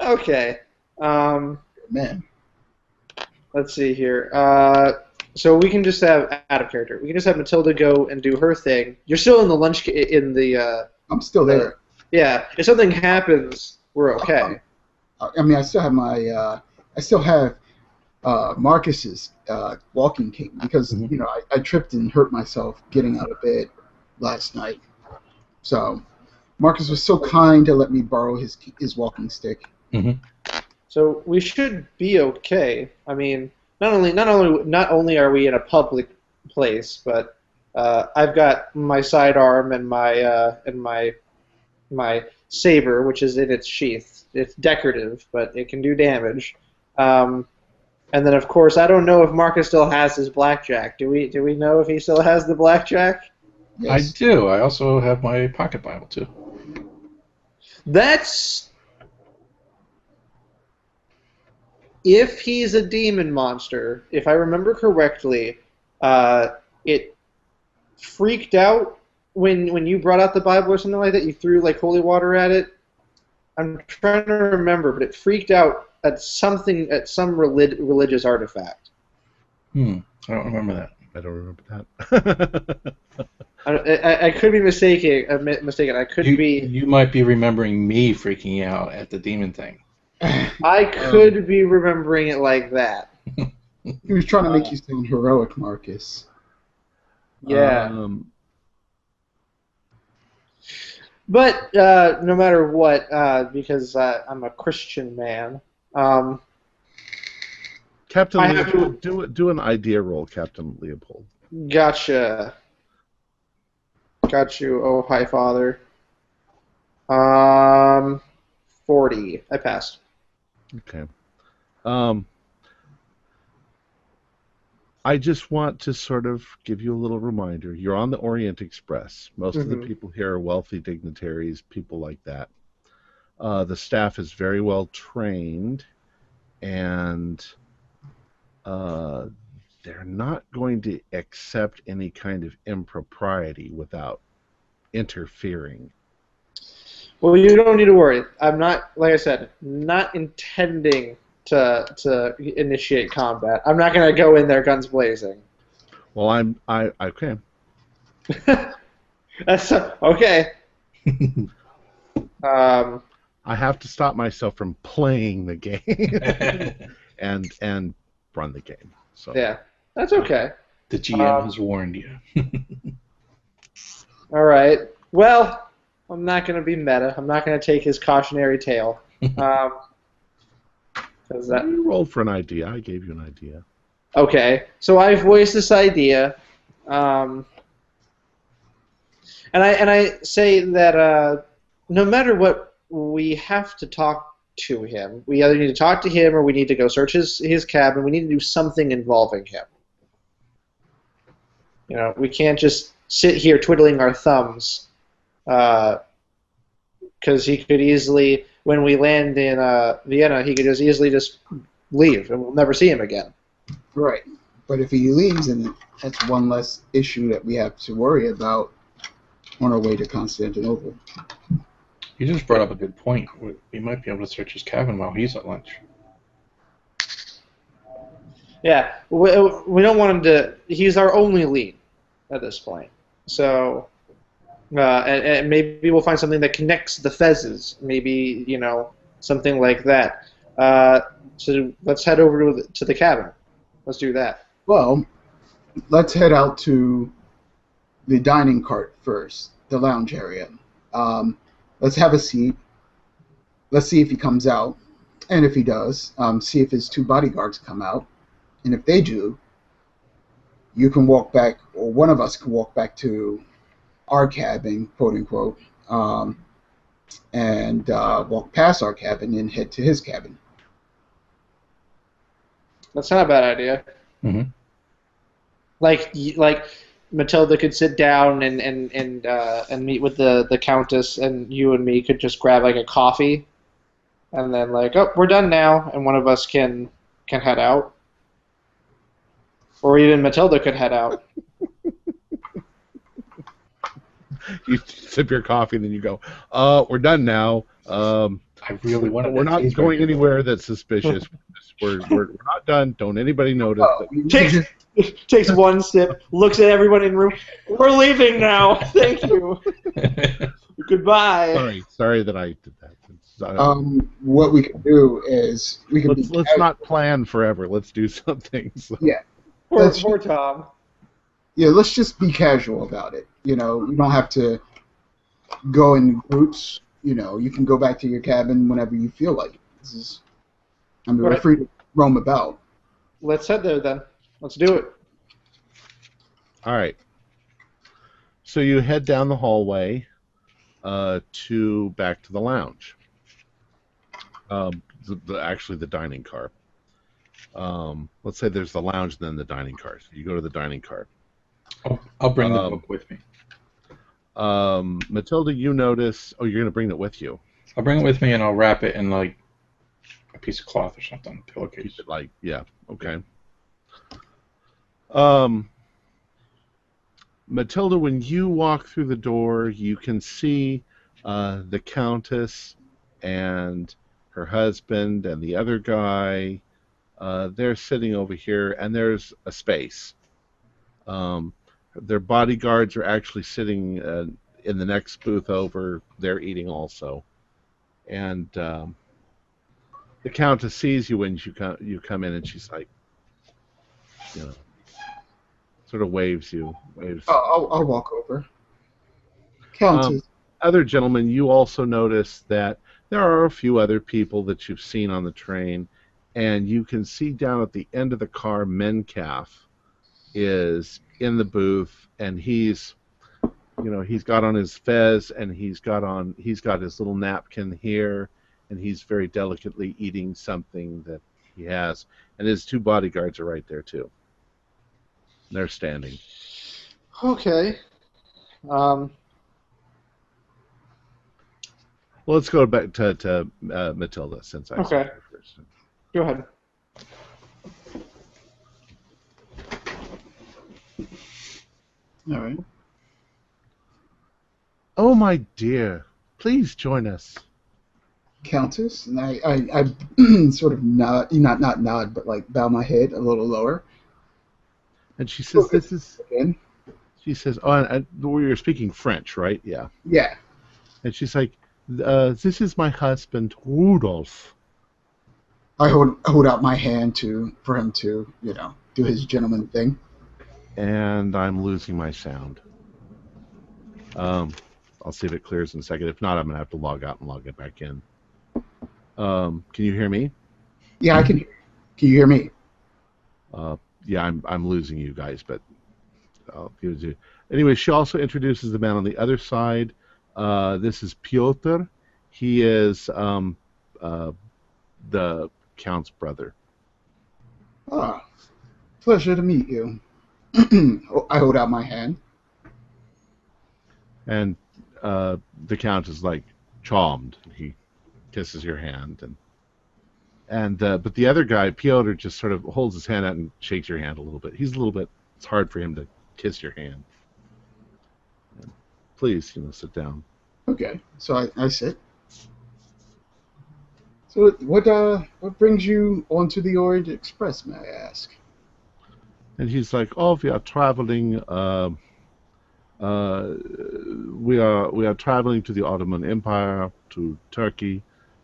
Okay. Man. Let's see here. So we can just have out of character. We can just have Matilda go and do her thing. You're still in the lunch in the. I'm still there. Yeah. If something happens, we're okay. I mean, I still have Marcus's walking cane because you know I tripped and hurt myself getting out of bed last night. So Marcus was so kind to let me borrow his walking stick. Mm-hmm. So we should be okay. I mean, not only are we in a public place, but I've got my sidearm and my saber, which is in its sheath. It's decorative, but it can do damage. And then, of course, I don't know if Marcus still has his blackjack. Do we know if he still has the blackjack? I Yes. do. I also have my pocket Bible too. That's if he's a demon monster. If I remember correctly, it freaked out when you brought out the Bible or something like that. You threw like holy water at it. I'm trying to remember, but it freaked out at something, at some religious artifact. I don't remember that. I don't remember that. I could be mistaken. I could be. You might be remembering me freaking out at the demon thing. I could be remembering it like that. He was trying to make you sound heroic, Marcus. Yeah. But no matter what, because I'm a Christian man, Captain I have Leopold, do an idea roll, Captain Leopold. gotcha. Got you. Oh, hi, Father. 40. I passed. Okay. I just want to sort of give you a little reminder. You're on the Orient Express. Most of the people here are wealthy dignitaries, people like that. The staff is very well trained, and they're not going to accept any kind of impropriety without interfering. Well, you don't need to worry. I'm not, like I said, not intending to initiate combat. I'm not going to go in there guns blazing. Well, okay. That's okay. I have to stop myself from playing the game and run the game. So yeah, that's okay. The GM has warned you. All right. Well, I'm not going to be meta. I'm not going to take his cautionary tale. You rolled for an idea. I gave you an idea. Okay, so I voiced this idea, and I say that no matter what, we have to talk to him. We either need to talk to him or we need to go search his cabin. We need to do something involving him. You know, we can't just sit here twiddling our thumbs, because he could easily, when we land in Vienna, he could just easily just leave and we'll never see him again. Right. But if he leaves, then that's one less issue that we have to worry about on our way to Constantinople. You just brought up a good point. We might be able to search his cabin while he's at lunch. Yeah, we don't want him to. He's our only lead at this point. So, and maybe we'll find something that connects the Fezzes. Maybe, you know, something like that. So let's head over to the cabin. Let's do that. Well, let's head out to the dining cart first, the lounge area. Let's have a seat. Let's see if he comes out. And if he does, see if his two bodyguards come out. And if they do, you can walk back, or one of us can walk back to our cabin, quote unquote, and walk past our cabin and head to his cabin. That's not a bad idea. Mm-hmm. Like Matilda could sit down and meet with the Countess, and you and me could just grab like a coffee, and then like, oh, we're done now, and one of us can head out, or even Matilda could head out. You sip your coffee and then you go, we're done now. I really want to. We're not going anywhere that's suspicious. We're not done. Don't anybody notice. Takes one sip, looks at everyone in the room. We're leaving now. Thank you. Goodbye. Sorry that I did that. What we can do is we can let's not plan forever. Let's do something. So. Yeah. Poor Tom. Yeah, let's just be casual about it. You know, you don't have to go in groups. You know, you can go back to your cabin whenever you feel like it. We're free to roam about. Let's head there then. Let's do it. All right. So you head down the hallway back to the lounge. Actually, the dining car. Let's say there's the lounge, then the dining car. So you go to the dining car. I'll bring the book with me. Matilda, you notice. Oh, you're going to bring it with you. I'll bring it with me and I'll wrap it in like a piece of cloth or something, pillowcase. Keep it yeah, okay. Matilda, when you walk through the door, you can see the Countess and her husband and the other guy. They're sitting over here, and there's a space. Their bodyguards are actually sitting in the next booth over. They're eating also. And the Countess sees you when you come in, and she's like, sort of waves you. I'll walk over. Countess. Other gentlemen, you also notice that there are a few other people that you've seen on the train, and you can see down at the end of the car, Mencalf is in the booth, and he's got on his fez, and he's got his little napkin here, and he's very delicately eating something that he has, and his two bodyguards are right there too. They're standing. Okay. Well, let's go back to Matilda, since I said her first. Go ahead. All right. Oh, my dear, please join us. Countess, and I sort of nod, not nod, but like bow my head a little lower. And she says, Okay. "This is." Again. She says, "Oh, and you're speaking French, right?" Yeah. Yeah. And she's like, "This is my husband, Rudolph." I hold out my hand for him to, do his gentleman thing. And I'm losing my sound. I'll see if it clears in a second. If not, I'm gonna have to log out and log it back in. Can you hear me? Yeah, I can hear. Can you hear me? Yeah, I'm losing you guys, but I'll give it to you. Anyway, she also introduces the man on the other side. This is Piotr. He is the Count's brother. Ah, pleasure to meet you. I hold out my hand. And the Count is like charmed. He kisses your hand, but the other guy, Piotr, just sort of holds his hand out and shakes your hand a little bit. It's hard for him to kiss your hand. And please, sit down. Okay, so I sit. So what brings you onto the Orient Express, may I ask? And he's like, "Oh, we are traveling. We are traveling to the Ottoman Empire, to Turkey,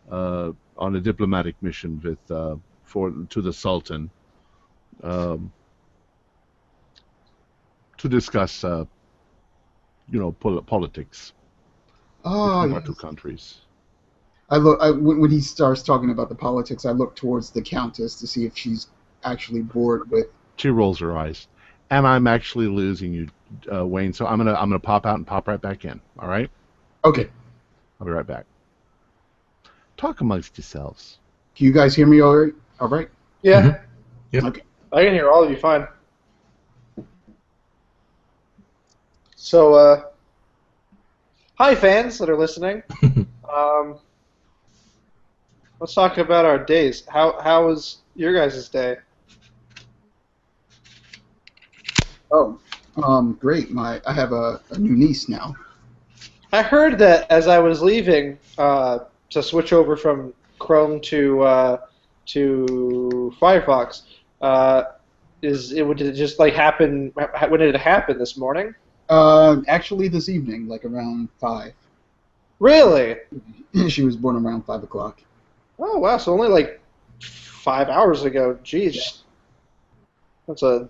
on a diplomatic mission to the Sultan, to discuss, politics between our two countries." When he starts talking about the politics, I look towards the Countess to see if she's actually bored with. She rolls her eyes, and I'm actually losing you, Wayne. So I'm gonna pop out and pop right back in. All right. Okay. I'll be right back. Talk amongst yourselves. Can you guys hear me all right? All right. Yeah. Mm-hmm. Yep. Okay. I can hear all of you fine. So, hi fans that are listening. Let's talk about our days. How was your guys' day? Oh, great. I have a new niece now. I heard that as I was leaving to switch over from Chrome to Firefox, would it just like happen? When did it happen? This morning? Actually, this evening, like around 5. Really? She was born around 5 o'clock. Oh wow! So only like 5 hours ago. Jeez, yeah.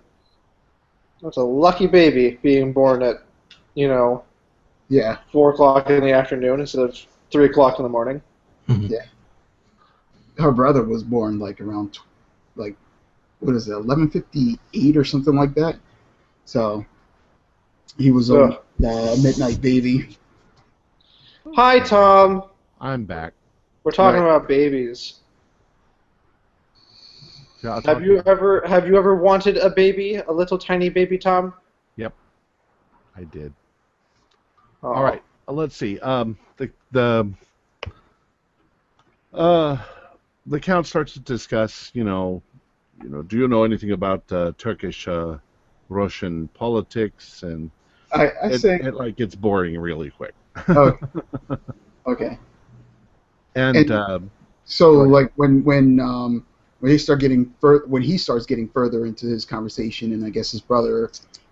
That's a lucky baby being born at, Yeah. 4 o'clock in the afternoon instead of 3 o'clock in the morning. Mm-hmm. Yeah. Her brother was born like around, what is it, 11:58 or something like that. So he was a midnight baby. Hi, Tom. I'm back. We're talking Right. about babies. Yeah, Have you ever wanted a baby, a little tiny baby, Tom? Yep, I did. All right. Let's see. Uh, the Count starts to discuss, do you know anything about Turkish Russian politics? And I say, it like gets boring really quick. oh, okay. And So go ahead. like when he starts getting further into his conversation, and I guess his brother,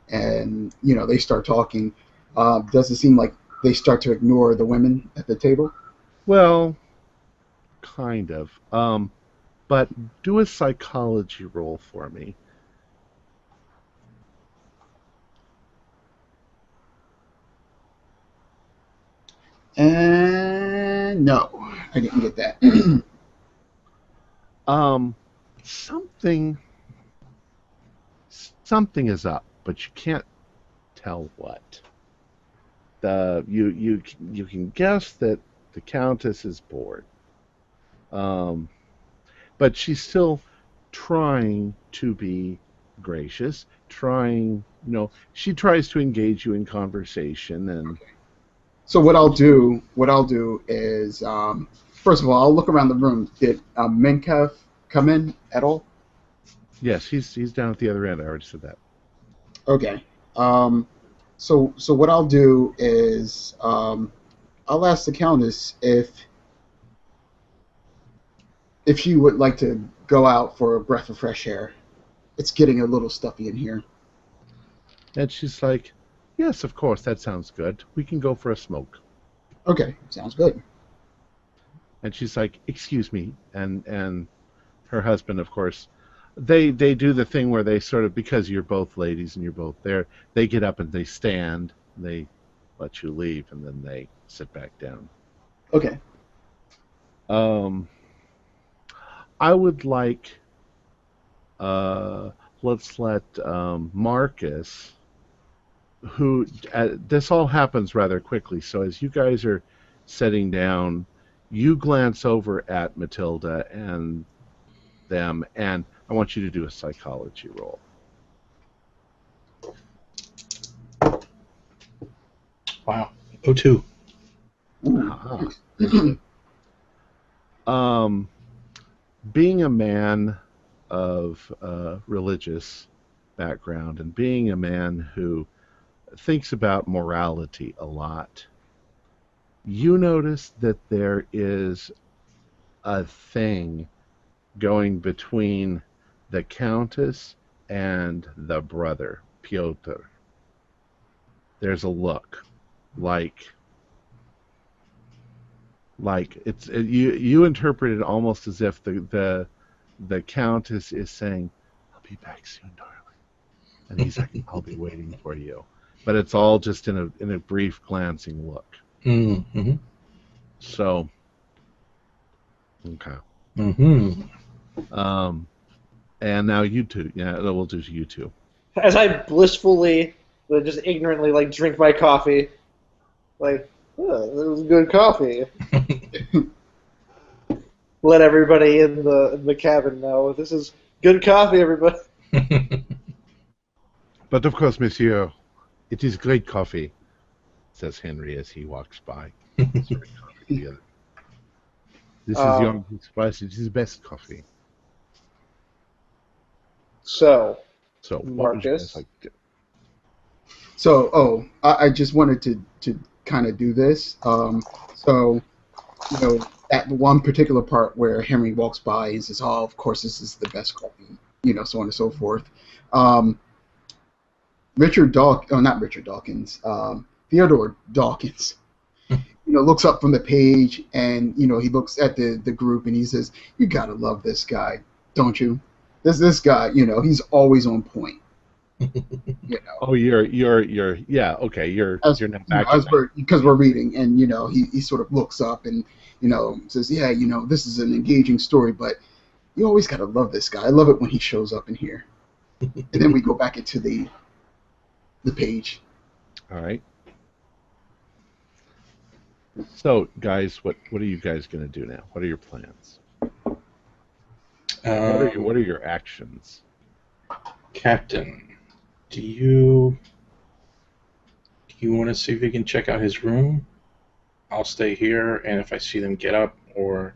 and they start talking, does it seem like they start to ignore the women at the table? Well, kind of. But do a psychology roll for me. And no, I didn't get that. Something is up, but you can't tell what. You can guess that the Countess is bored, but she's still trying to be gracious. She tries to engage you in conversation, and So what I'll do is, first of all, I'll look around the room. Did Minkav come in at all? yes, he's down at the other end. I already said that. Okay. So what I'll do is, I'll ask the Countess if she would like to go out for a breath of fresh air. It's getting a little stuffy in here. And she's like, yes, of course, that sounds good. We can go for a smoke. Okay, sounds good. And she's like, excuse me. And her husband, of course, they do the thing where they sort of, because you're both ladies and you're both there, they get up and they stand, and they let you leave, and then they sit back down. Okay. I would like, let's let Marcus, who, this all happens rather quickly, so as you guys are sitting down, you glance over at Matilda and them, and I want you to do a psychology roll. Wow. 02. Being a man of religious background and being a man who thinks about morality a lot, you notice that there is a thing going between the Countess and the brother, Piotr. There's a look, like you interpret it almost as if the Countess is saying, "I'll be back soon, darling," and he's like, "I'll be waiting for you." But it's all just in a brief glancing look. Mm-hmm. So, okay. Mm-hmm. And now you two. Yeah, we'll do you two. As I blissfully, just ignorantly, like, drink my coffee, like, oh, this was good coffee. Let everybody in the cabin know this is good coffee, everybody. But of course, monsieur, it is great coffee, says Henry as he walks by. This is Young Express. It is the best coffee. So what would you guys Marcus. like to do? So, I just wanted to kind of do this. So, at one particular part where Henry walks by and says, "Oh, of course, this is the best coffee," so on and so forth. Theodore Dawkins, looks up from the page and, he looks at the group and he says, "You gotta love this guy, don't you? This guy, he's always on point." Oh, you're yeah, okay, you're not back because we're reading, and he sort of looks up and says, "Yeah, this is an engaging story, but you always gotta love this guy. I love it when he shows up in here." And then we go back into the page. All right. So, guys, what are you guys going to do now? What are your plans? What are your actions? Captain, do you you want to see if you can check out his room? I'll stay here, and if I see them get up, or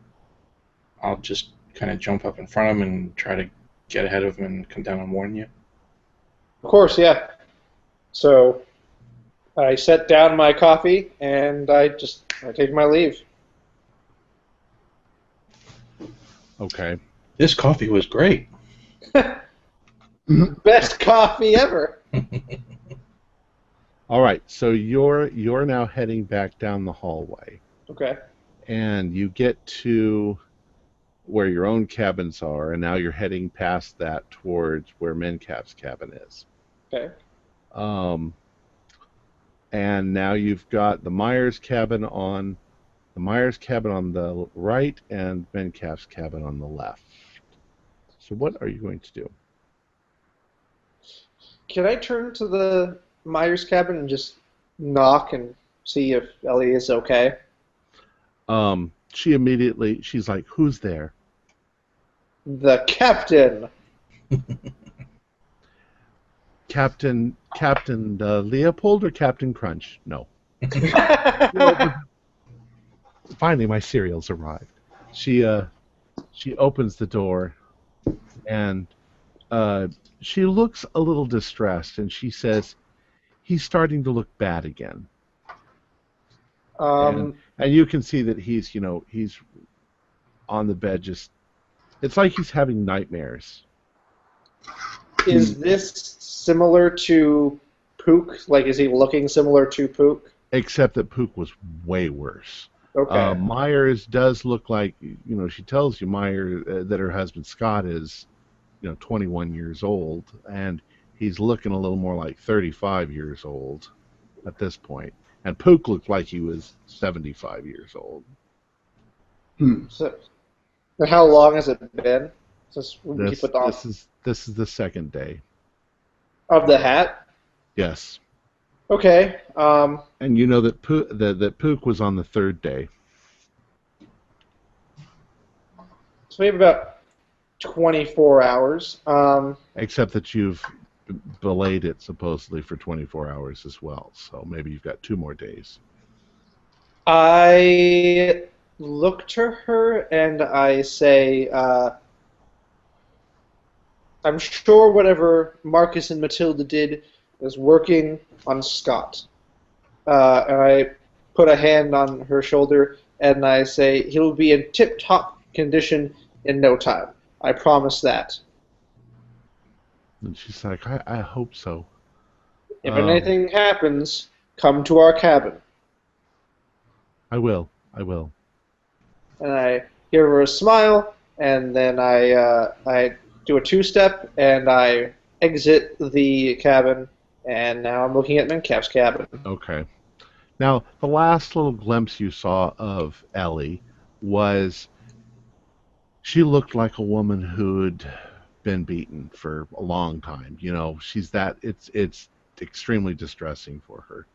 I'll just kind of jump up in front of them and try to get ahead of them and come down and warn you. Of course, yeah. So I set down my coffee and I take my leave. Okay. This coffee was great. Best coffee ever. All right. So you're now heading back down the hallway, Okay. and you get to where your own cabins are, and now you're heading past that towards where Mencap's cabin is. Okay. And now you've got the Myers cabin on the right and Mencap's cabin on the left. So what are you going to do? Can I turn to the Myers cabin and just knock and see if Ellie is okay? She's like, "Who's there?" The captain. Captain Leopold or Captain Crunch? No. Finally, my cereals arrived. She opens the door, and she looks a little distressed, and she says, "He's starting to look bad again." And you can see that he's on the bed, just it's like he's having nightmares. Is this similar to Pook? Like, is he looking similar to Pook? Except that Pook was way worse. Okay. Myers does look like, she tells you that her husband Scott is, 21 years old, and he's looking a little more like 35 years old at this point. And Pook looked like he was 75 years old. So, and how long has it been since we put on? This is the second day. Of the hat? Yes. Okay. And you know that Pook was on the third day. So we have about 24 hours. Except that you've belayed it supposedly for 24 hours as well. So maybe you've got 2 more days. I look to her and I say, I'm sure whatever Marcus and Matilda did is working on Scott. And I put a hand on her shoulder and I say, he'll be in tip-top condition in no time. I promise that. And she's like, I hope so. If anything happens, come to our cabin. I will. And I give her a smile, and then I do a 2-step, and I exit the cabin, and now I'm looking at Mencap's cabin. Okay. Now, the last little glimpse you saw of Ellie was she looked like a woman who'd been beaten for a long time. It's extremely distressing for her.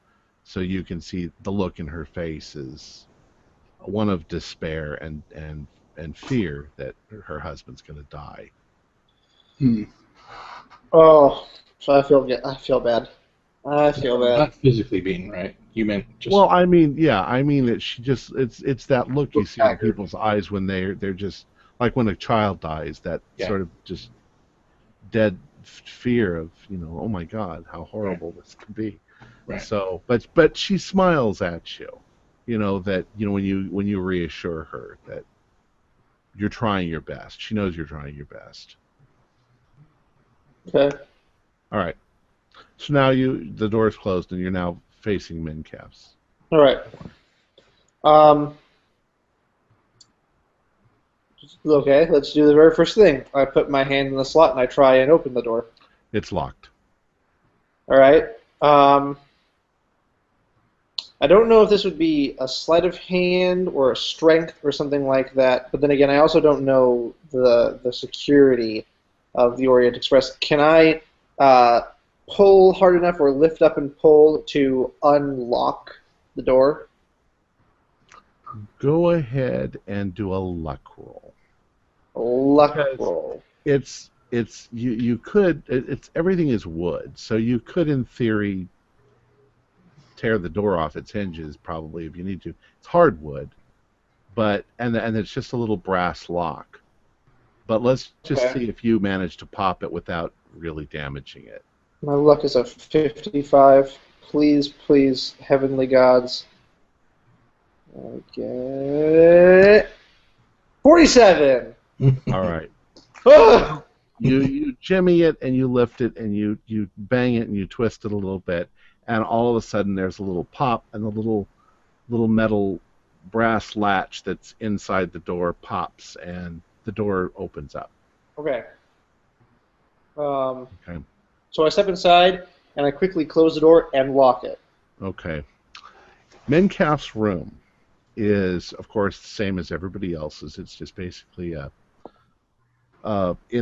So you can see the look in her face is one of despair and fear that her husband's going to die. Oh, so I feel bad. I feel bad. Not physically beaten, right? You meant just... Well, I mean that she just it's that look you see in people's eyes when they're just like when a child dies, that sort of just dead fear of, oh my God, how horrible this can be. Right. So, but she smiles at you, that when you reassure her that you're trying your best. She knows you're trying your best. Okay. All right. So now the door is closed and you're now facing Mencap's. All right. Okay, let's do the very first thing. I put my hand in the slot and I try and open the door. It's locked. All right. I don't know if this would be a sleight of hand or a strength or something like that, but then again, I also don't know the security of the Orient Express. Can I pull hard enough or lift up and pull to unlock the door? Go ahead and do a luck roll. Luck roll. You could, everything is wood, so you could in theory tear the door off its hinges probably if you need to. It's hardwood, but and it's just a little brass lock. But let's just see if you manage to pop it without really damaging it. My luck is a 55. Please, please, heavenly gods. I get 47. All right. Ah! You jimmy it and you lift it and you bang it and you twist it a little bit, and all of a sudden there's a little pop, and the little metal brass latch that's inside the door pops, and the door opens up. Okay. Okay. So I step inside and I quickly close the door and lock it. Okay. Mencalf's room is, of course, the same as everybody else's. It's just basically in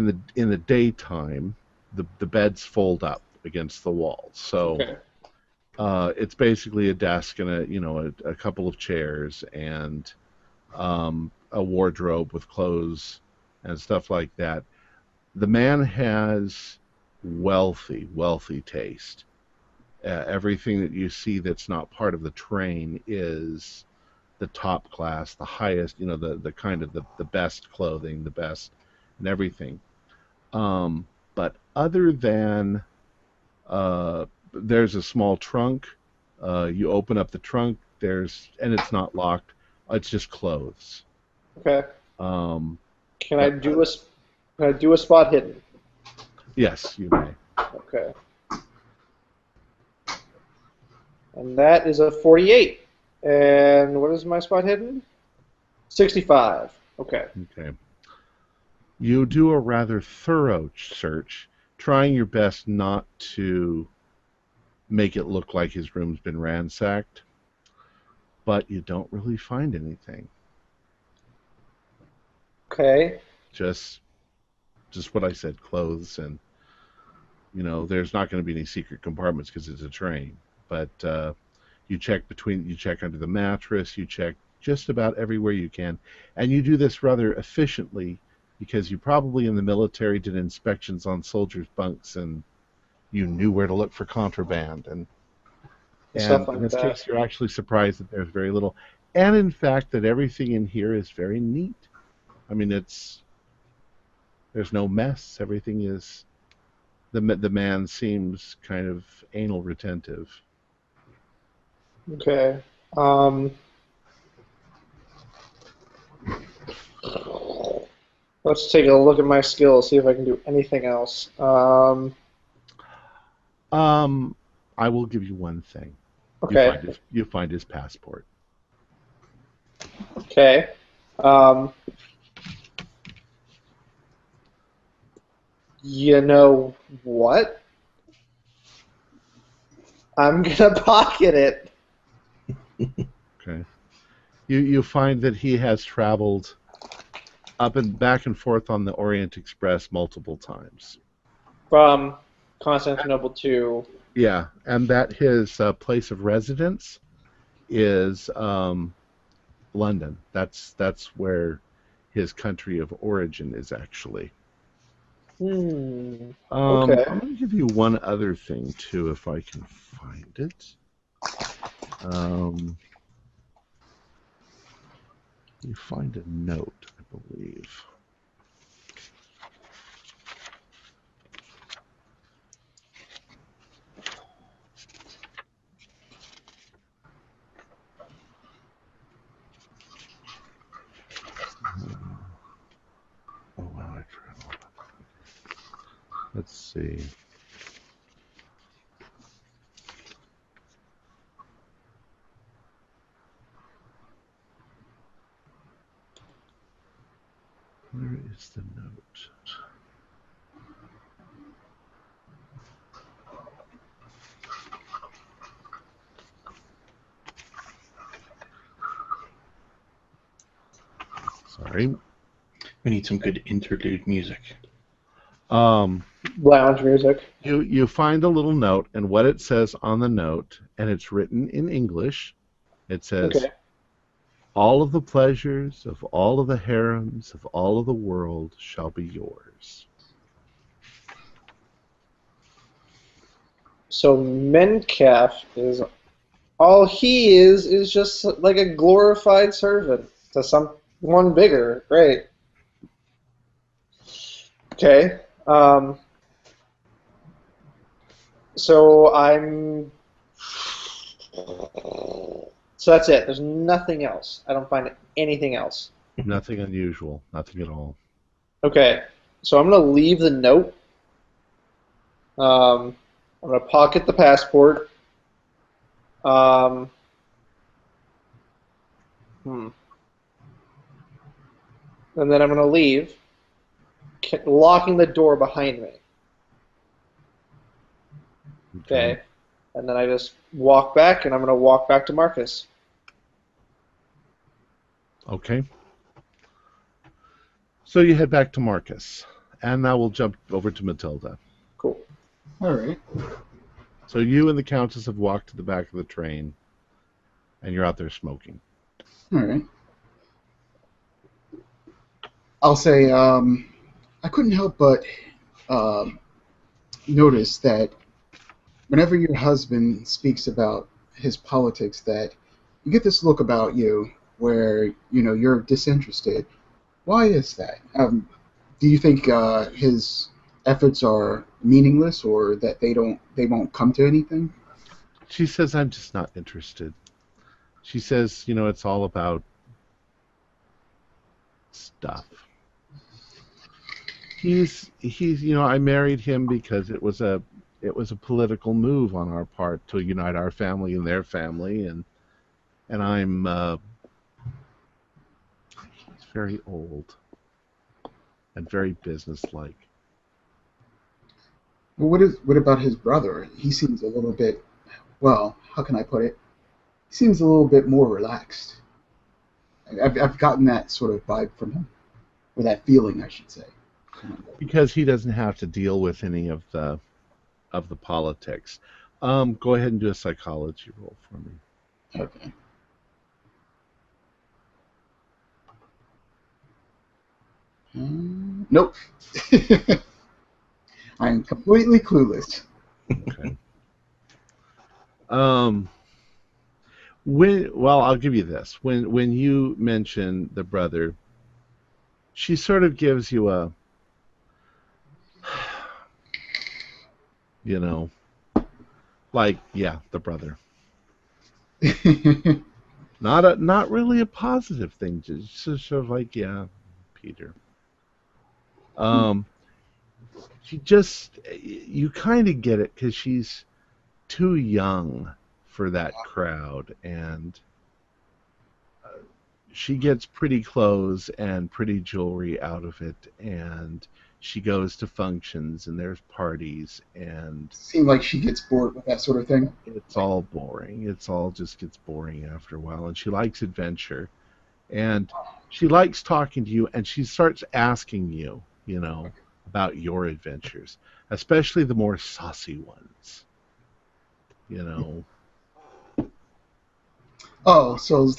the daytime, the beds fold up against the walls. So it's basically a desk and a couple of chairs and a wardrobe with clothes and stuff like that. The man has wealthy taste. Everything that you see that's not part of the train is the top class, the highest, the kind of the best clothing, the best and everything. But other than there's a small trunk, you open up the trunk, and it's not locked. It's just clothes. Okay. Can I do a spot hidden? Yes, you may. Okay. And that is a 48. And what is my spot hidden? 65. Okay. Okay. You do a rather thorough search, trying your best not to make it look like his room's been ransacked, but you don't really find anything. Okay. Just what I said, clothes, and there's not going to be any secret compartments because it's a train. But you check under the mattress, you check just about everywhere you can, and you do this rather efficiently because you probably in the military did inspections on soldiers' bunks and you knew where to look for contraband. And Stuff like in this that. case, you're actually surprised that there's very little. And in fact, that everything in here is very neat. I mean, there's no mess. Everything is. The man seems kind of anal retentive. Okay. Let's take a look at my skills, see if I can do anything else. I will give you one thing. Okay. You find his passport. Okay. You know what? I'm gonna pocket it. Okay. You find that he has traveled up and back and forth on the Orient Express multiple times. From Constantinople to... Yeah, and that his place of residence is London. That's where his country of origin is actually. Okay. I'm going to give you one other thing, too, if I can find it. You find a note, I believe. Oh, wow, I forgot. Let's see. Where is the note? Sorry. We need some good interlude music. Lounge music. You find a little note, and what it says on the note, and it's written in English. It says, Okay. all of the pleasures of all of the harems of all of the world shall be yours. So Mencalf is All he is just like a glorified servant to someone bigger. Great. Okay. So I'm. So that's it. There's nothing else. I don't find anything else. Nothing unusual. Nothing at all. Okay. So I'm gonna leave the note. I'm gonna pocket the passport. And then I'm gonna leave, locking the door behind me. Okay. And then I just walk back, and I'm going to walk back to Marcus. Okay. So you head back to Marcus, and now we'll jump over to Matilda. Cool. All right. So you and the Countess have walked to the back of the train, and you're out there smoking. All right. I'll say I couldn't help but notice that whenever your husband speaks about his politics, that you get this look about you where you're disinterested. Why is that? Do you think his efforts are meaningless, or that they won't come to anything? She says, "I'm just not interested." She says, it's all about stuff. He's I married him because it was a political move on our part to unite our family and their family, and I'm he's very old and very businesslike. Well, what about his brother? He seems a little bit, well, how can I put it? He seems a little bit more relaxed. I've gotten that sort of vibe from him, or that feeling, I should say. Because he doesn't have to deal with any of the politics. Go ahead and do a psychology roll for me. Okay. Nope. I'm completely clueless. Okay. I'll give you this. When you mention the brother, she sort of gives you a, like, yeah, the brother. Not really a positive thing. Just sort of like, yeah, Peter. You kind of get it because she's too young for that crowd, and she gets pretty clothes and pretty jewelry out of it, and she goes to functions and there's parties, and seems like she gets bored with that sort of thing. It's all boring. It's all just gets boring after a while, and she likes adventure, and she likes talking to you, and she starts asking you, about your adventures, especially the more saucy ones. Oh, so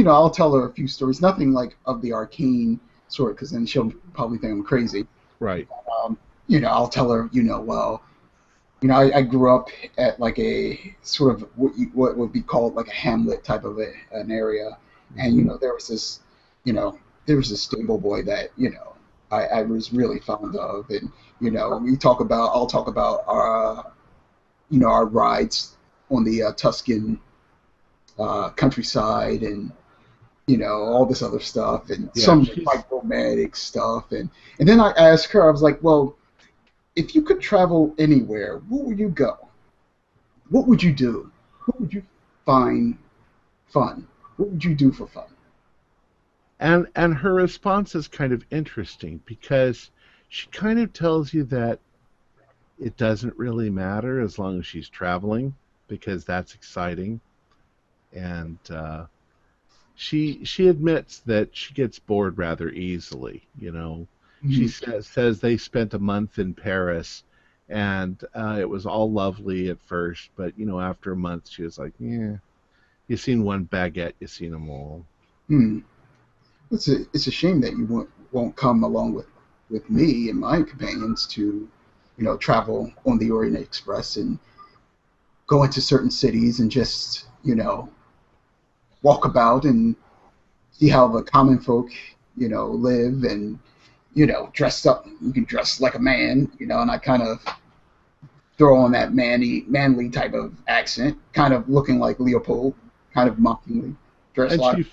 I'll tell her a few stories. Nothing like of the arcane sort, because then she'll probably think I'm crazy. Right. I'll tell her, I grew up at like a sort of what would be called like a hamlet type of an area, and there was this stable boy that I was really fond of, and I'll talk about our our rides on the Tuscan countryside, and all this other stuff, and some quite romantic stuff, and then I asked her, I was like, well, if you could travel anywhere, where would you go? What would you do? Who would you find fun? What would you do for fun? And her response is kind of interesting, because she kind of tells you that it doesn't really matter as long as she's traveling, because that's exciting. And she admits that she gets bored rather easily. Mm-hmm. She says they spent a month in Paris, and it was all lovely at first, but after a month she was like, yeah, you've seen one baguette, you've seen them all. It's a shame that you won't come along with me and my companions to travel on the Orient Express and go into certain cities and just walk about and see how the common folk, live and, dress up. You can dress like a man, and I kind of throw on that manly type of accent, kind of looking like Leopold, kind of mockingly, dressed And like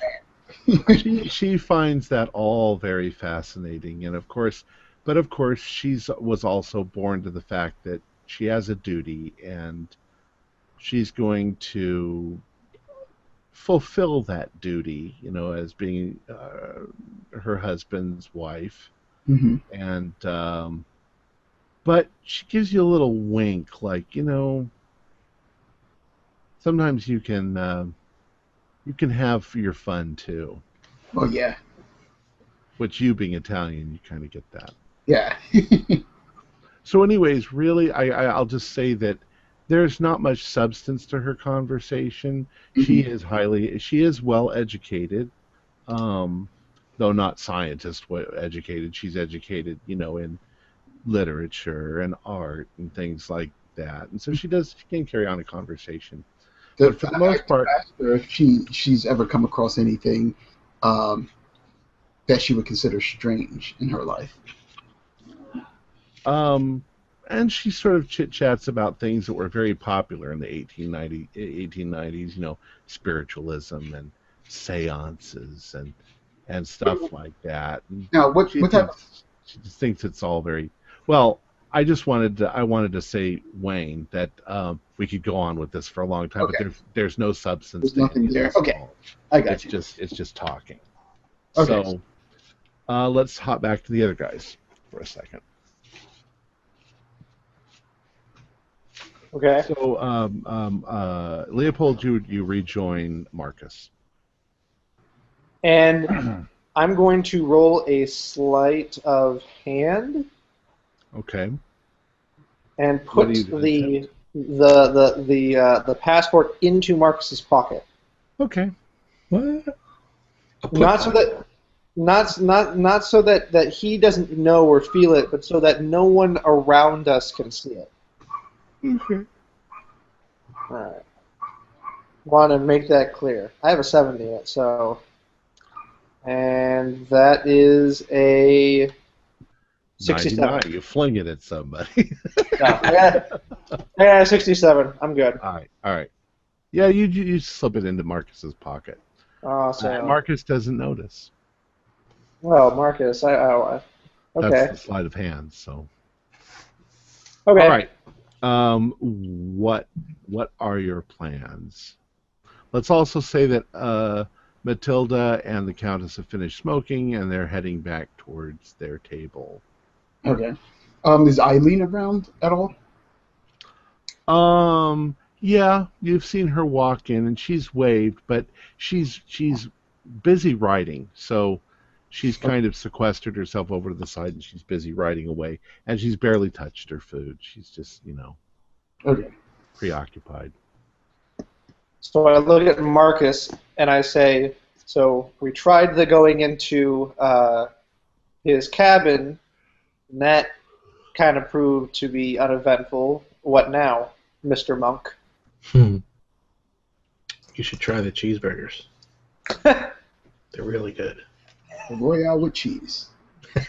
a man. she finds that all very fascinating, and of course, she's was also born to the fact that she has a duty, and she's going to fulfill that duty, as being her husband's wife, Hmm. and but she gives you a little wink, like sometimes you can have your fun too. Oh yeah, Which you being Italian, you kind of get that. yeah. So, anyways, really, I'll just say that there's not much substance to her conversation. She Mhm. is well educated, though not scientist educated. She's educated, in literature and art and things like that, and so she can carry on a conversation. But for the I most part, asked her if she's ever come across anything um, that she would consider strange in her life. and she sort of chit chats about things that were very popular in the 1890s, spiritualism and seances and stuff like that. And Now, what type of she just thinks it's all very well. I wanted to say, Wayne, that we could go on with this for a long time, Okay. but there's no substance There's to nothing any of there. this Okay. at all. I got you. It's just talking. Okay. So let's hop back to the other guys for a second. Okay. So, Leopold, you rejoin Marcus. And I'm going to roll a sleight of hand Okay. and What put do you the passport into Marcus's pocket. Okay. What? Not so that not so that he doesn't know or feel it, but so that no one around us can see it. Okay. All right. Want to make that clear. I have a 70 in it, so, and that is a 67. 99. You fling it at somebody. No, I got a 67. I'm good. All right. Yeah, you slip it into Marcus's pocket. So, Marcus doesn't notice. well, Marcus, okay. That's the sleight of hand. So. Okay. All right. What are your plans? Let's also say that Matilda and the Countess have finished smoking, and they're heading back towards their table. Okay. Is Eileen around at all? Yeah, you've seen her walk in, and she's waved, but she's busy writing, so she's kind of sequestered herself over to the side, and she's busy writing away, and she's barely touched her food. She's just, Okay. preoccupied. So I look at Marcus and I say, so we tried the going into his cabin, and that kind of proved to be uneventful. What now, Mr. Monk? You should try the cheeseburgers. They're really good. Royale with cheese.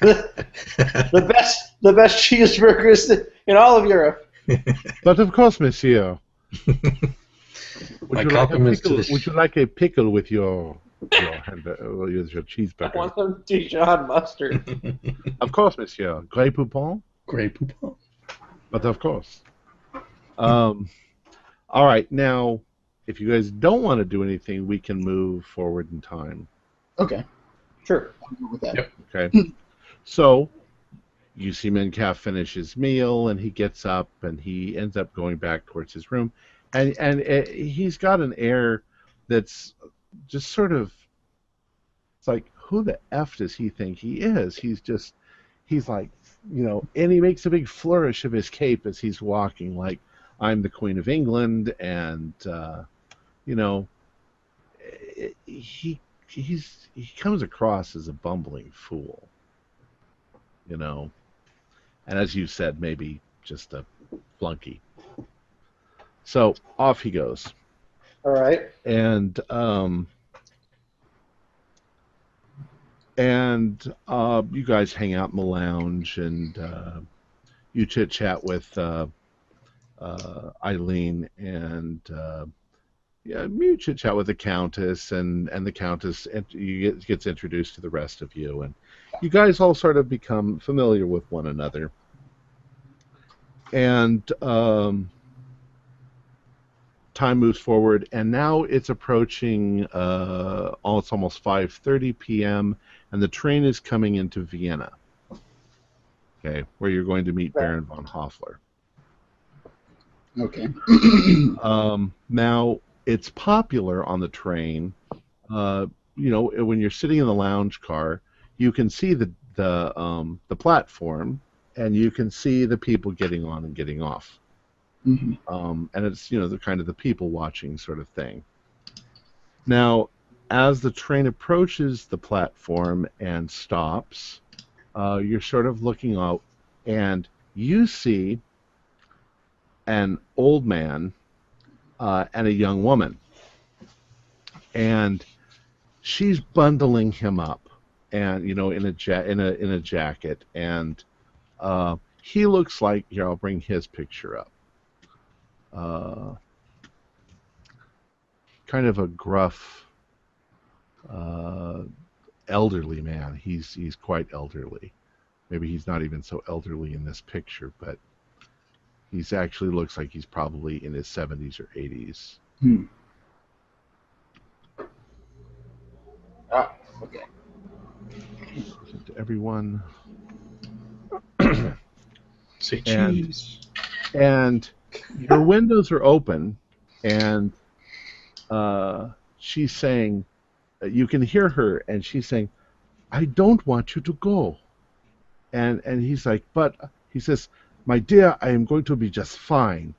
The best cheeseburgers in all of Europe. But of course, monsieur. My compliments to the Would you like a pickle with your cheeseburger? I want some Dijon mustard. Of course, monsieur. Grey Poupon? Grey Poupon. But of course. All right, now, if you guys don't want to do anything, we can move forward in time. Okay. Sure. I'm good with that. Yep. Okay. So, you see Mencalf finish his meal, and he gets up, and he ends up going back towards his room. And he's got an air that's just sort of, it's like, who the F does he think he is? He's like, and he makes a big flourish of his cape as he's walking, like, I'm the Queen of England, and, he comes across as a bumbling fool, and as you said, maybe just a flunky. So off he goes. All right. And you guys hang out in the lounge, and you chit chat with Eileen, and you chit chat with the Countess, and the Countess gets introduced to the rest of you, and you guys all sort of become familiar with one another. And time moves forward, and now it's approaching. It's almost 5:30 p.m. and the train is coming into Vienna. Okay, where you're going to meet Baron von Hoffler. Okay. Now it's popular on the train. When you're sitting in the lounge car, you can see the platform, and you can see the people getting on and getting off. Mm-hmm. And it's the kind of the people watching sort of thing. Now, as the train approaches the platform and stops, you're sort of looking out, and you see an old man and a young woman, and she's bundling him up, and in a jacket, and he looks like, here, I'll bring his picture up. Kind of a gruff, elderly man. He's quite elderly. Maybe he's not even so elderly in this picture, but he's actually looks like he's probably in his 70s or 80s. Okay. To everyone. Say cheese. And your windows are open, and she's saying, you can hear her, and she's saying, "I don't want you to go." And he's like, "But," he says, "My dear, I am going to be just fine.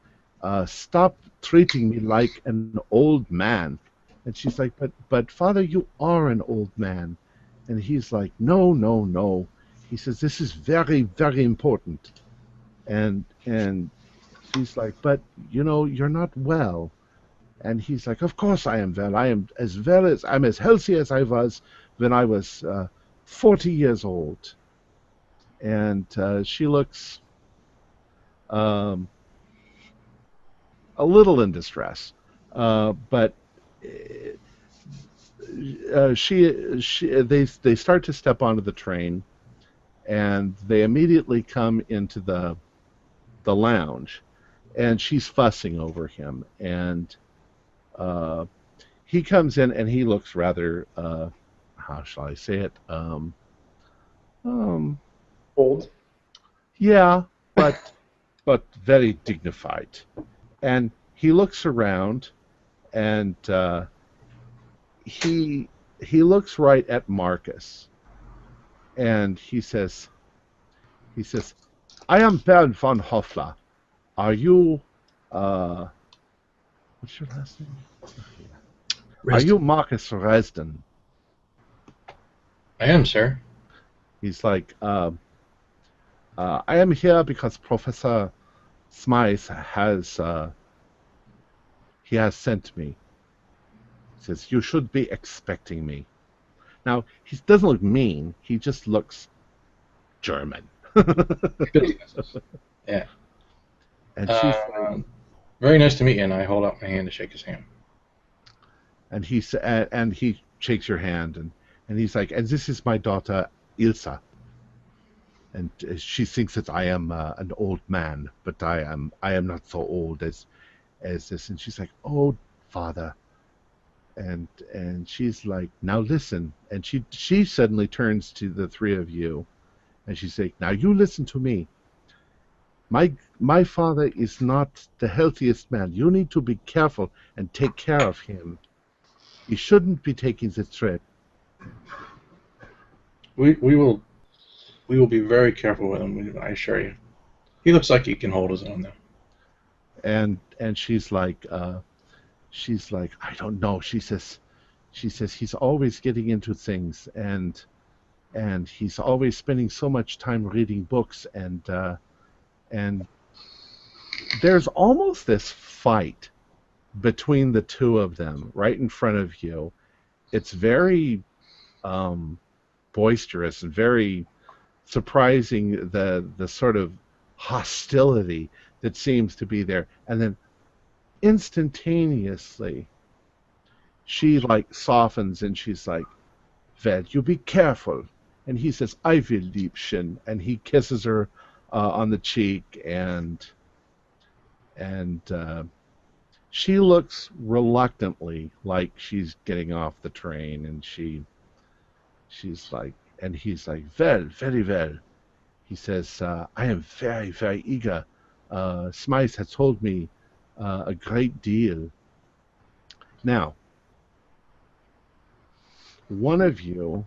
Stop treating me like an old man." And she's like, but Father, you are an old man." And he's like, No, no, no. He says, "This is very, very important." And she's like, "But, you're not well." And he's like, "Of course I am well. I'm as healthy as I was when I was 40 years old." And she looks a little in distress, but they start to step onto the train, and they immediately come into the lounge, and she's fussing over him, and he comes in, and he looks rather how shall I say it, Old. yeah, but very dignified. And he looks around, and he looks right at Marcus, and he says, "I am Baron von Hoffler. Are you what's your last name? Resden. Are you Marcus Resden?" I am, sir. He's like, "I am here because Professor Smythe has sent me." He says, "You should be expecting me." Now, he doesn't look mean. He just looks German. Yeah. And she's like, very nice to meet you, and I hold out my hand to shake his hand. and he shakes your hand, and he's like, "And this is my daughter Ilsa." And she thinks that I am an old man, but I am not so old as this. And she's like, "Oh, Father." And she's like, "Now listen." And she suddenly turns to the three of you, and she's like, "Now you listen to me. My father is not the healthiest man. You need to be careful and take care of him. He shouldn't be taking this trip." We will be very careful with him, I assure you. He looks like he can hold his own, though. And she's like, "I don't know." She says, "He's always getting into things, and he's always spending so much time reading books, and there's almost this fight between the two of them, right in front of you. It's very boisterous and very surprising, the sort of hostility that seems to be there. And then instantaneously, she like softens and she's like, "Well, you be careful." And he says, "I will, Liebchen," and he kisses her on the cheek, and she looks reluctantly like she's getting off the train, and she's like, and he's like, "Well, very well." He says, "I am very, very eager. Smythe has told me a great deal." Now, one of you,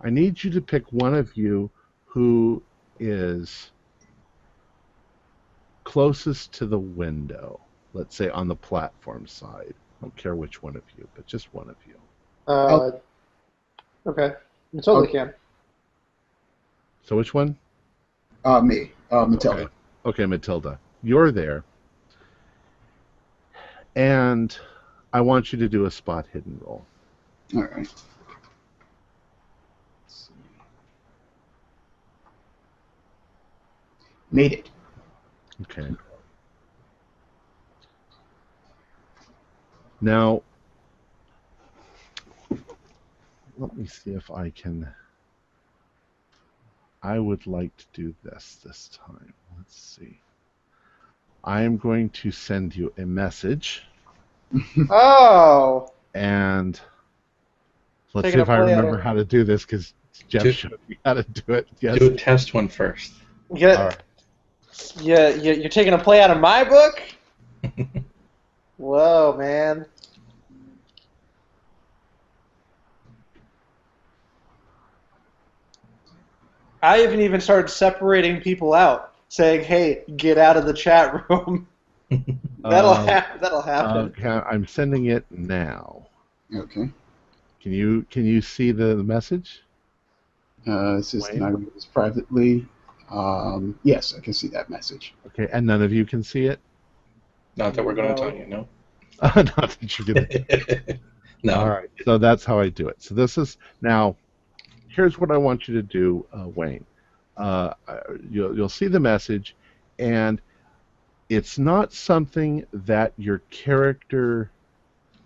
I need you to pick one of you who is closest to the window. Let's say on the platform side. I don't care which one of you, but just one of you. Okay. You totally can. So which one? Me. Matilda. Okay, Matilda. You're there. And I want you to do a spot hidden roll. All right. Made it. Okay. Now, let me see if I can. I would like to do this time. Let's see. I am going to send you a message. Oh! And let's Taking see if a I play at remember it. how to do this, because Jeff showed me how to do it. Yes. Do a test one first. Yeah, All right. you're taking a play out of my book? Whoa, man. I haven't even started separating people out, saying, "Hey, get out of the chat room." That'll happen. Okay, I'm sending it now. Okay. Can you see the message? It says Wayne? tonight it was privately. Yes, I can see that message. Okay, and none of you can see it? Not that we're going to No. tell you, no. Not that you're gonna. No. All right, so that's how I do it. So this is now. Here's what I want you to do, Wayne. You'll see the message, and it's not something that your character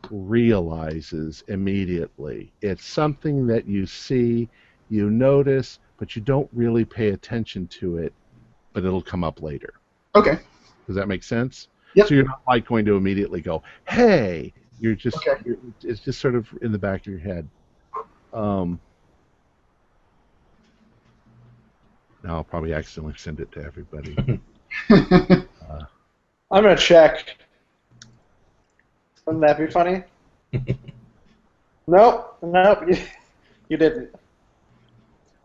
realizes immediately. It's something that you see, you notice, but you don't really pay attention to it, but it'll come up later. Okay. Does that make sense? Yep. So you're not like going to immediately go, "Hey!" You're just, Okay. it's just sort of in the back of your head. Now I'll probably accidentally send it to everybody. I'm gonna check. Wouldn't that be funny? Nope, you didn't.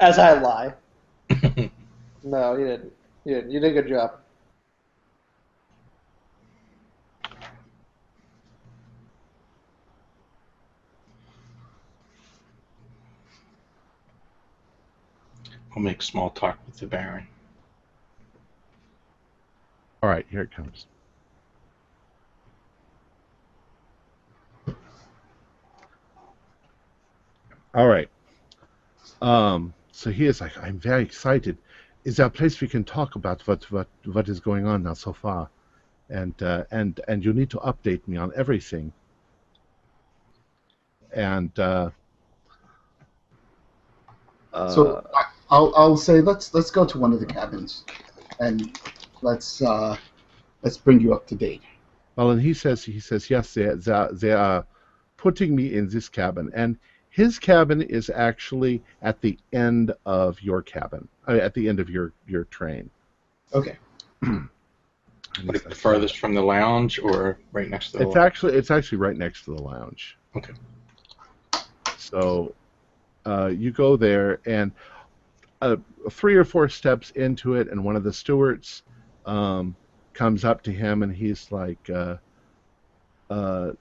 As I lie. No, you didn't. You did a good job. I'll make small talk with the Baron. All right, here it comes. All right. So he is like, "I'm very excited. Is there a place we can talk about what is going on now so far? And you need to update me on everything." And So I'll say let's go to one of the cabins, and let's bring you up to date. well, and he says yes, they are putting me in this cabin, and his cabin is actually at the end of your cabin, at the end of your train. Okay. And Like he's the like, farthest from the lounge or right next to the it's actually right next to the lounge. Okay. So you go there, and 3 or 4 steps into it, and one of the stewards comes up to him, and he's like,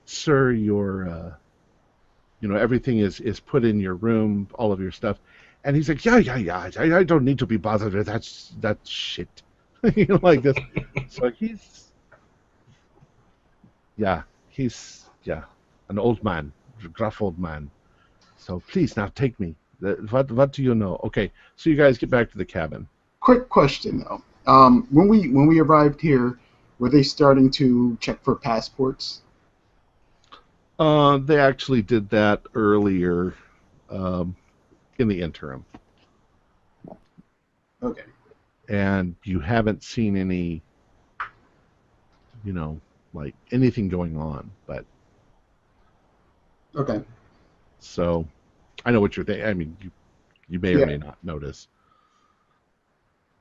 "Sir, your everything is put in your room, all of your stuff." And he's like, yeah, I don't need to be bothered with that shit. Like this. So Yeah, he's an old man, gruff old man. So please now take me. What do you know? Okay, so you guys get back to the cabin. Quick question though. When we arrived here, were they starting to check for passports? They actually did that earlier, in the interim, Okay. and you haven't seen any, like anything going on. But Okay. so I know what you're thinking. I mean, you may or may not notice.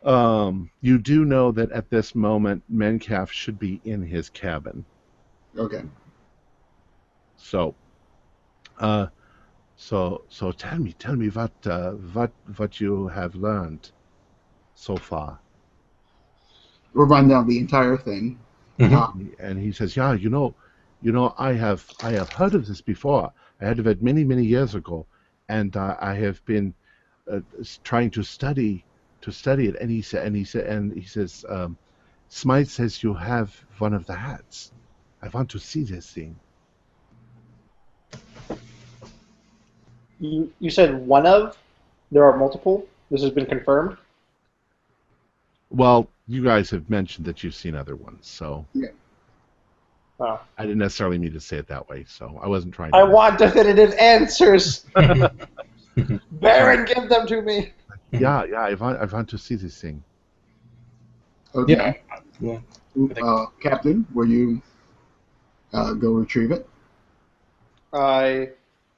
You do know that at this moment, Mencalf should be in his cabin. Okay. So, so tell me what you have learned so far. We'll run down the entire thing. And he says, yeah, I have heard of this before. I heard of it many years ago, and I have been trying to study it. And he says, Smythe says you have one of the hats. I want to see this thing. You said one of? There are multiple? This has been confirmed? Well, you guys have mentioned that you've seen other ones, so Yeah. Oh. I didn't necessarily mean to say it that way, so I wasn't trying to... I want definitive answers! Baron, give them to me! Yeah, I want to see this thing. Okay. Yeah. Captain, will you go retrieve it? I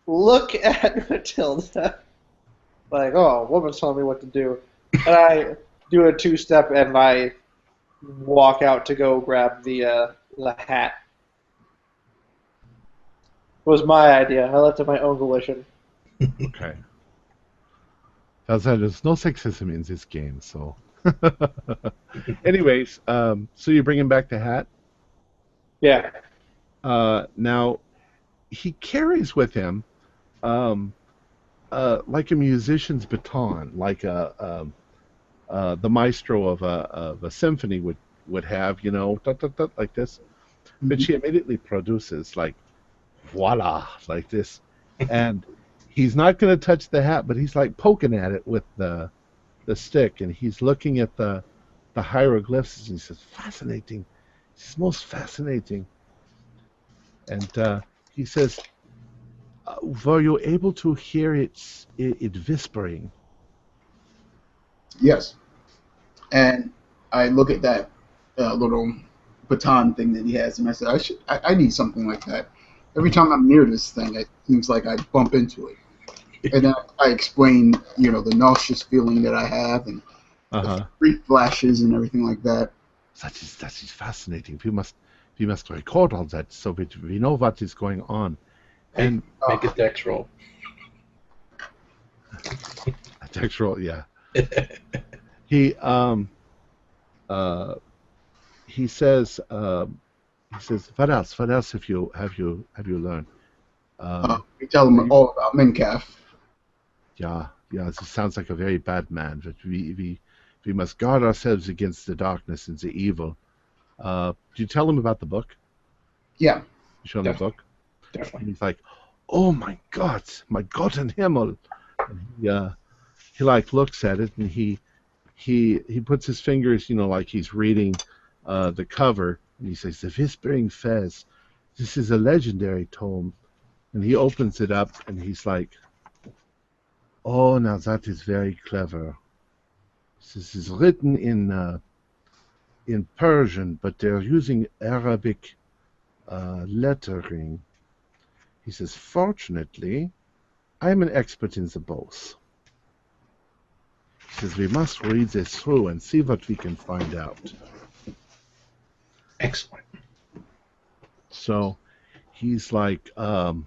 look at Matilda, like, oh, a woman's telling me what to do. And I do a two-step and I walk out to go grab the hat. It was my idea. I left of my own volition. Okay. There's no sexism in this game, so... Anyways, so you're bringing back the hat? Yeah. Now, he carries with him like a musician's baton, like the maestro of a symphony would have, like this. But she immediately produces, like, voila, like this. And he's not going to touch the hat, but he's like poking at it with the stick, and he's looking at the hieroglyphs, and he says, fascinating. It's most fascinating. And he says, were you able to hear it whispering? Yes. And I look at that little baton thing that he has, and I said, I need something like that. Every time I'm near this thing, it seems like I bump into it. And then I explain, the nauseous feeling that I have, and the brief flashes and everything like that. That is fascinating. We must record all that so we know what is going on. And make a dex roll. A dex roll, yeah. He says what else have you learned? We tell him all about Mencalf. Yeah, this sounds like a very bad man, but we must guard ourselves against the darkness and the evil. Do you tell him about the book? Yeah. You show him the book? Definitely. And he's like, oh my God in Himmel. And he like looks at it, and he puts his fingers, like he's reading the cover, and he says, the Whispering Fez. This is a legendary tome. And he opens it up, and he's like, oh, now that is very clever. This is written in Persian, but they're using Arabic lettering. He says, fortunately, I'm an expert in the both. He says, we must read this through and see what we can find out. Excellent. So he's like, he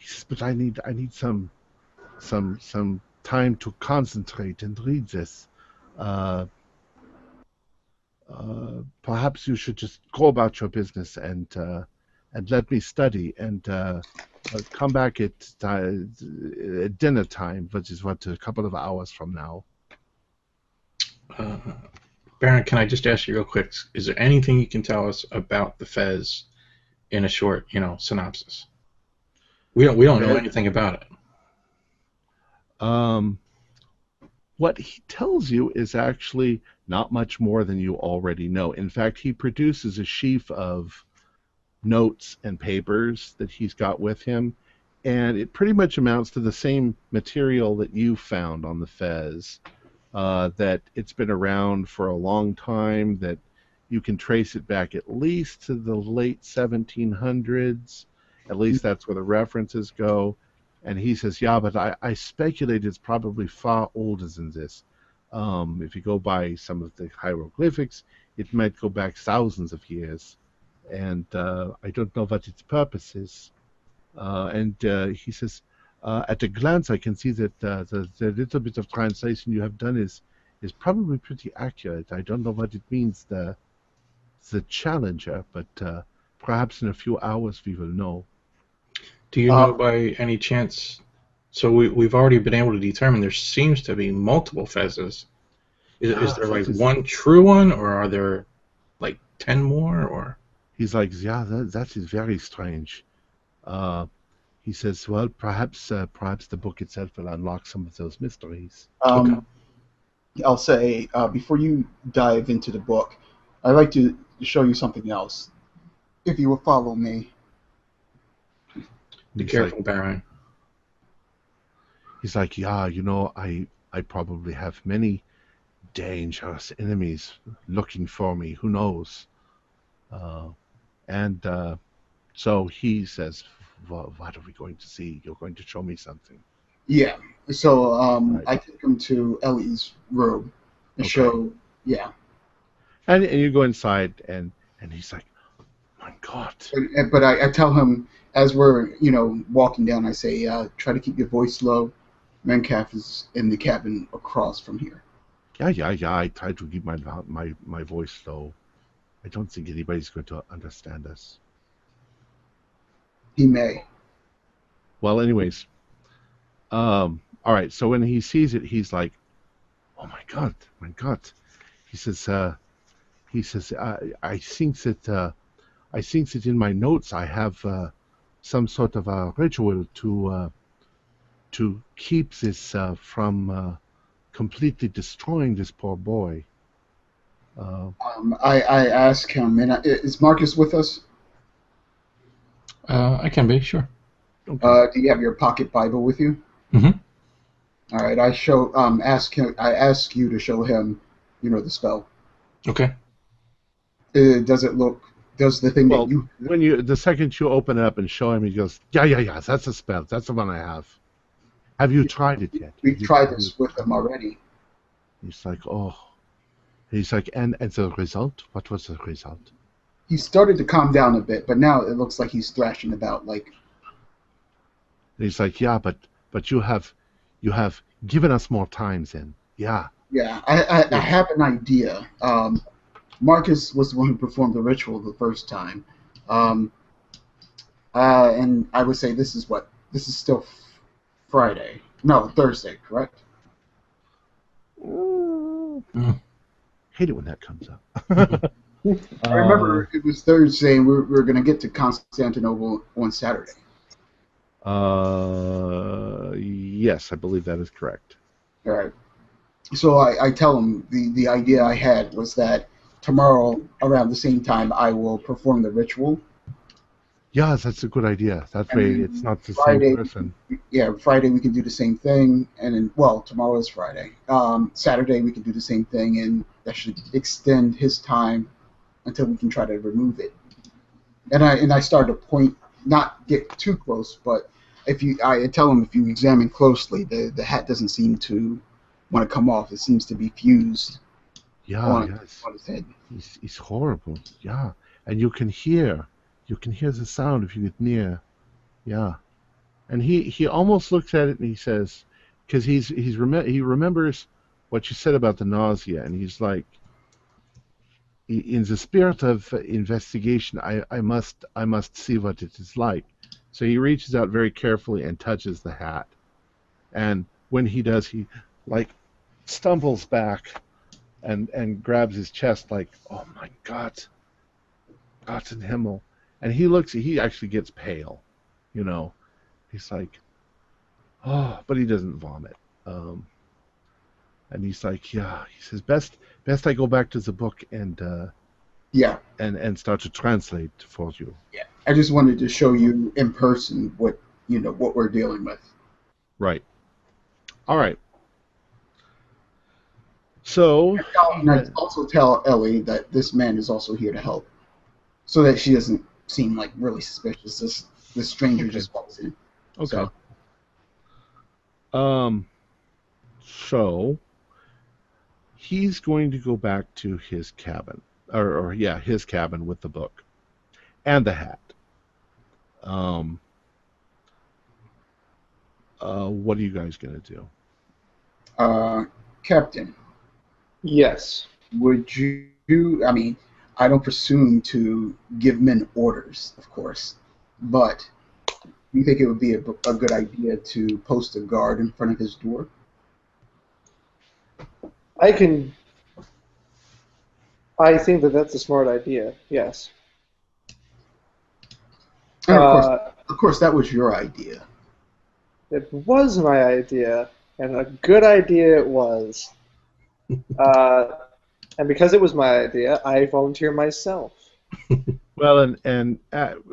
says, but I need some time to concentrate and read this. Perhaps you should just go about your business and let me study and come back at dinner time, which is a couple of hours from now. Baron, can I just ask you real quick? Is there anything you can tell us about the Fez in a short, synopsis? We don't know anything about it. What he tells you is actually not much more than you already know. In fact, he produces a sheaf of notes and papers that he's got with him, and it pretty much amounts to the same material that you found on the Fez. That it's been around for a long time, that you can trace it back at least to the late 1700s. At least that's where the references go. And he says, yeah, but I speculate it's probably far older than this. If you go by some of the hieroglyphics, it might go back thousands of years. And I don't know what its purpose is. And he says, at a glance, I can see that the little bit of translation you have done is probably pretty accurate. I don't know what it means, the Challenger, but perhaps in a few hours we will know. Do you know by any chance? So we've already been able to determine there seems to be multiple Fezes. Is there like one true one, or are there like 10 more? Or he's like, yeah, that is very strange. He says, well, perhaps the book itself will unlock some of those mysteries. Okay. I'll say, before you dive into the book, I'd like to show you something else. If you will follow me. Be careful, Baron. He's like, yeah, I probably have many dangerous enemies looking for me. Who knows? So he says, well, what are we going to see? You're going to show me something. Yeah. So right. I took him to Ellie's room and show. Yeah. And you go inside, and he's like, oh my God. But I tell him, as we're walking down, I say, try to keep your voice low. Mencalf is in the cabin across from here. Yeah. I try to keep my voice low. I don't think anybody's going to understand us. He may. Well, anyways, all right. So when he sees it, he's like, "Oh my God!" He says, "I think that in my notes I have some sort of a ritual to keep this from completely destroying this poor boy." I ask him, and is Marcus with us? I can be, sure. Okay. Do you have your pocket Bible with you? Mm-hmm. All right. I ask you to show him, the spell. Okay. Does the thing that you... When the second you open it up and show him, he goes, yeah, that's a spell. That's the one I have. Have you tried it yet? We've tried this with him already. He's like, oh. He's like, and the result? What was the result? He started to calm down a bit, but now it looks like he's thrashing about. Like, he's like, yeah, but you have given us more time then. Yeah. Yeah, I have an idea. Marcus was the one who performed the ritual the first time, and I would say this is still Friday. No, Thursday, correct? Hate it when that comes up. I remember it was Thursday, and we're going to get to Constantinople on Saturday. Yes, I believe that is correct. All right. So I tell him the idea I had was that tomorrow, around the same time, I will perform the ritual. Yeah, that's a good idea. That way it's not the Friday, same person. Yeah, Friday we can do the same thing, and then, tomorrow is Friday. Saturday we can do the same thing, and that should extend his time until we can try to remove it. And I started to point, not get too close, but I tell him if you examine closely, the hat doesn't seem to want to come off. It seems to be fused. On his head. It's horrible. Yeah, and you can hear the sound if you get near. Yeah, and he almost looks at it and he says, because he remembers what you said about the nausea, and he's like, in the spirit of investigation, I must see what it is like. So he reaches out very carefully and touches the hat, and when he does, he like stumbles back and grabs his chest like, oh my God, Gott in Himmel. And he actually gets pale, you know. He's like, oh, but he doesn't vomit. And he's like, yeah, he says, best I go back to the book and Yeah. and start to translate for you. Yeah. I just wanted to show you in person what we're dealing with. Right. All right. So, And I also tell Ellie that this man is also here to help, so that she doesn't seem like really suspicious. This stranger just walks in. okay. So, So he's going to go back to his cabin, or his cabin with the book and the hat. What are you guys gonna do? Captain, Yes. would you? I mean, I don't presume to give men orders, of course, but do you think it would be a good idea to post a guard in front of his door? I think that that's a smart idea. Yes. And of course, that was your idea. It was my idea, and a good idea it was. And because it was my idea, I volunteer myself. Well, and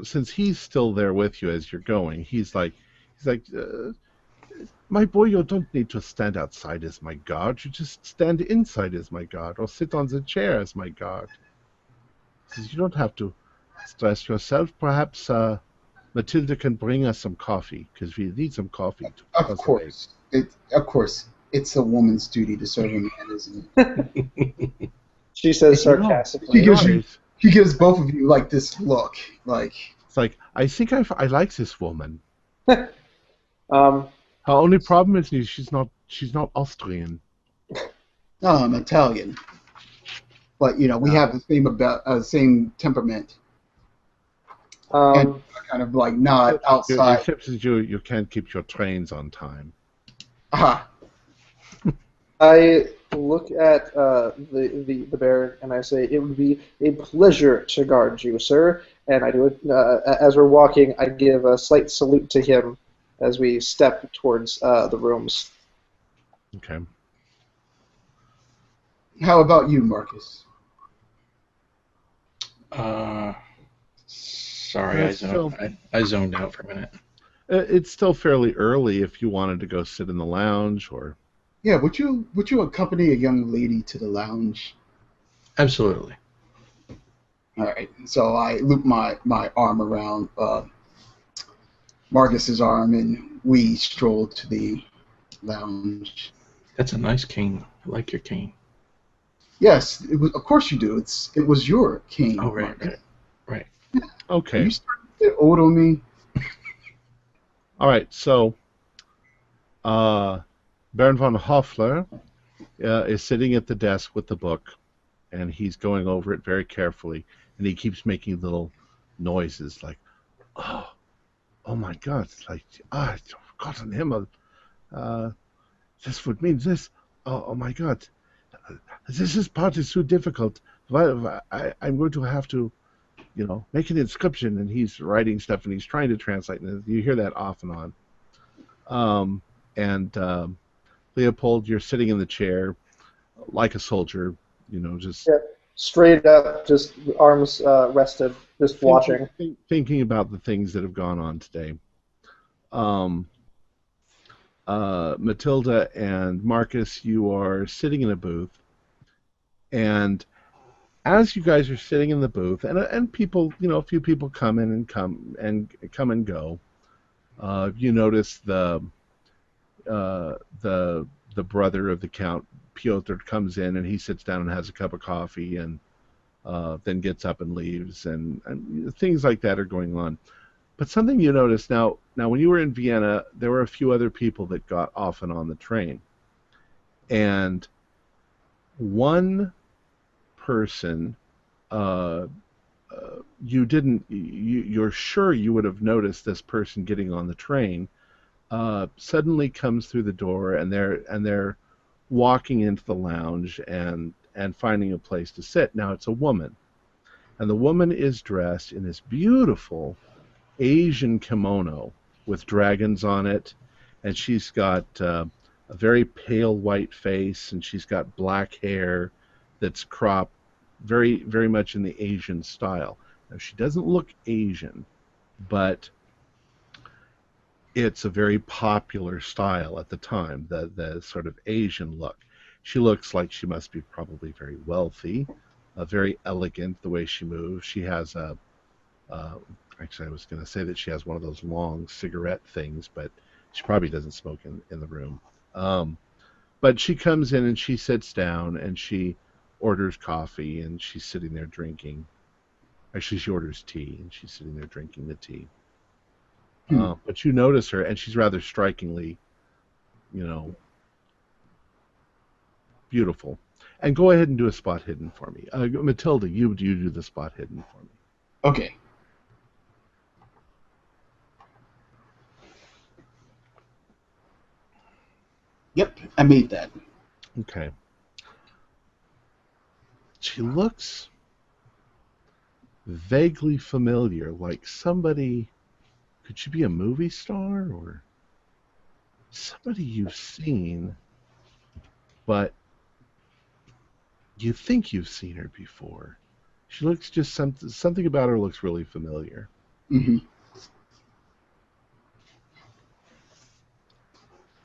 since he's still there with you as you're going, he's like, my boy, you don't need to stand outside as my guard. You just stand inside as my guard, or sit on the chair as my guard. He says, you don't have to stress yourself. Perhaps Matilda can bring us some coffee, because we need some coffee. Of course, it's a woman's duty to serve a man, isn't it? She says sarcastically. She gives both of you like this look, like it's like, I think I like this woman. Um, Her only problem is she's not Austrian. no, I'm Italian, but we have the same temperament, and kind of like not outside. Except that you can't keep your trains on time. Ah, I look at the Baron and I say, it would be a pleasure to guard you, sir. And I do it as we're walking. I give a slight salute to him as we step towards the rooms. Okay. how about you, Marcus? Sorry, I zoned out for a minute. It's still fairly early if you wanted to go sit in the lounge or. Yeah, would you accompany a young lady to the lounge? Absolutely. All right. So I loop my arm around Marcus's arm, and we stroll to the lounge. That's a nice cane. I like your cane. Yes, it was. Of course you do. It was your cane. Oh, right. Yeah. Okay. You starting to get old on me. All right. So, Baron von Hoffler is sitting at the desk with the book, and he's going over it very carefully, and he keeps making little noises like, oh my God, like, Gott in Himmel, this would mean this, oh my God, this part is too difficult. I'm going to have to, make an inscription, and he's writing stuff, and he's trying to translate, and you hear that off and on. And Leopold, you're sitting in the chair like a soldier, just straight up, just arms rested, just watching. Thinking about the things that have gone on today. Matilda and Marcus, you are sitting in a booth, and as you guys are sitting in the booth, and people, a few people come in and go, you notice the brother of the Count, Piotr, comes in, and he sits down and has a cup of coffee, and then gets up and leaves, and things like that are going on. But something you notice now when you were in Vienna, there were a few other people that got off and on the train, and one person, you're sure you would have noticed this person getting on the train, suddenly comes through the door, and they're walking into the lounge, and and finding a place to sit. Now it's a woman, and the woman is dressed in this beautiful Asian kimono with dragons on it, and she's got a very pale white face, and she's got black hair that's cropped very, very much in the Asian style. Now, she doesn't look Asian, but it's a very popular style at the time, the sort of Asian look. She looks like she must be probably very wealthy, very elegant the way she moves. She has actually I was going to say that she has one of those long cigarette things, but she probably doesn't smoke in the room. But she comes in and she sits down and she orders coffee and she's sitting there drinking. Actually, she orders tea and she's sitting there drinking the tea. But you notice her, and she's rather strikingly, beautiful. And go ahead and do a spot hidden for me. Matilda, you do the spot hidden for me. Okay. Yep, I made that. Okay. She looks vaguely familiar, like somebody. Could she be a movie star or somebody you've seen, but you think you've seen her before? She looks just something about her looks really familiar. Mm-hmm.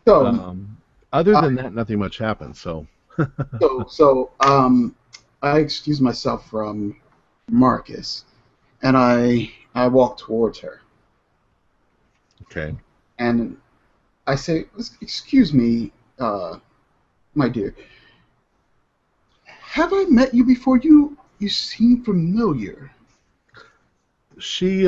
So, other than that, nothing much happens. So, I excused myself from Marcus, and I walked towards her. Okay. And I say, "Excuse me, my dear. Have I met you before? You seem familiar." She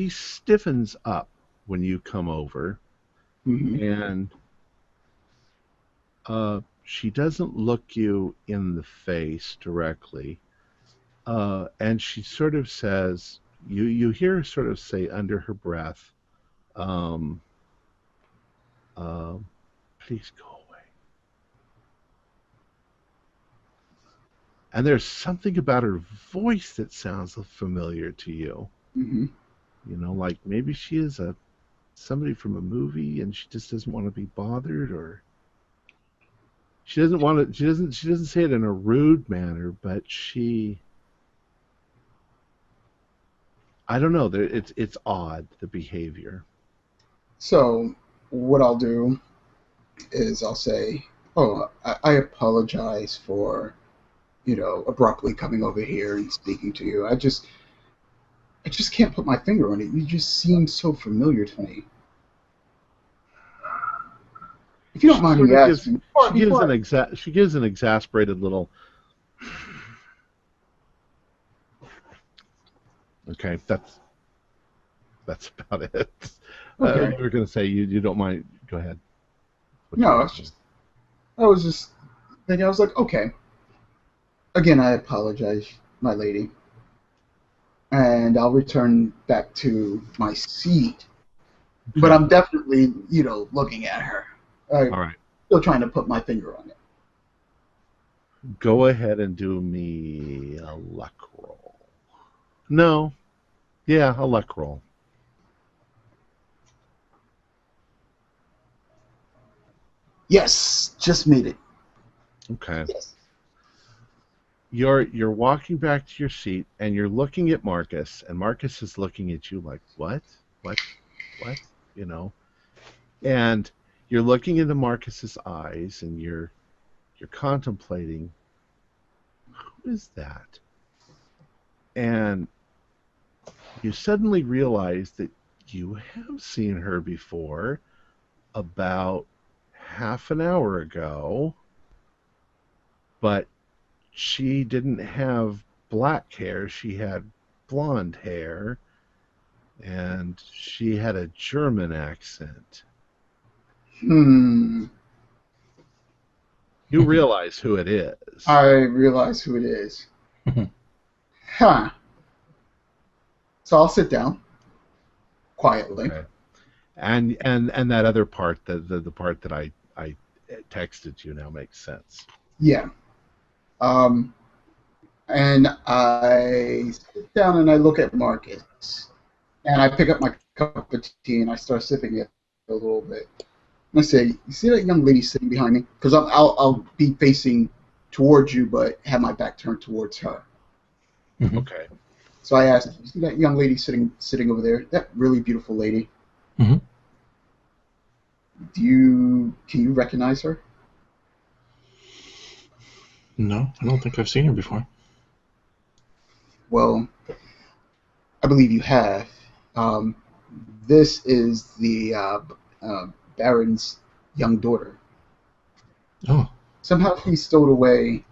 stiffens up when you come over, and she doesn't look you in the face directly, and she sort of says, you hear her sort of say under her breath, please go away. And there's something about her voice that sounds familiar to you. Mm-hmm. Like maybe she is somebody from a movie and she just doesn't want to be bothered, or she doesn't want to. She doesn't say it in a rude manner, but I don't know. It's odd, the behavior. So what I'll do is I'll say, "Oh, I apologize for, abruptly coming over here and speaking to you. I just can't put my finger on it. You just seem so familiar to me." If you don't mind me asking, she gives an exasperated little. Okay, that's about it. Okay. You were going to say you don't mind. Go ahead. No, I was just thinking. I was like, okay. Again, I apologize, my lady, and I'll return back to my seat. Okay. But I'm definitely, looking at her. All right. Still trying to put my finger on it. Go ahead and do me a luck roll. No. Yeah, a luck roll. Yes, just made it. Okay. Yes. You're walking back to your seat and you're looking at Marcus, and Marcus is looking at you like, what? And you're looking into Marcus's eyes and you're contemplating, who is that? And you suddenly realize that you have seen her before about half an hour ago, but she didn't have black hair. She had blonde hair, and she had a German accent. You realize who it is. I realize who it is. Huh. So I'll sit down quietly. Okay. And that other part, the part that I texted you now makes sense. Yeah. And I sit down and I look at Marcus, and I pick up my cup of tea and I start sipping it a little bit. And I say, "You see that young lady sitting behind me? Because I'll be facing towards you, but have my back turned towards her." Mm-hmm. Okay. So I asked, "You see that young lady sitting over there? That really beautiful lady? Mm-hmm. Can you recognize her?" No, I don't think I've seen her before. Well, I believe you have. This is the Baron's young daughter. Oh, Somehow she stowed away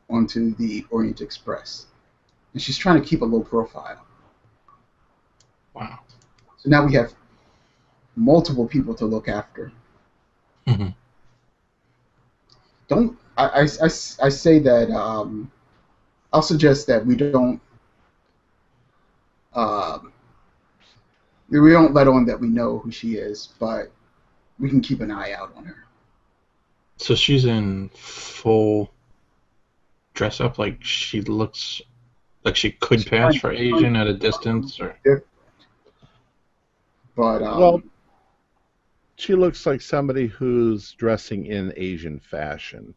onto the Orient Express, and she's trying to keep a low profile. wow. So now we have multiple people to look after. Mm-hmm. Don't I say that I'll suggest that we don't let on that we know who she is, but we can keep an eye out on her. So she's in full dress up, like she looks like she could pass for Asian at a distance, or But Well, she looks like somebody who's dressing in Asian fashion.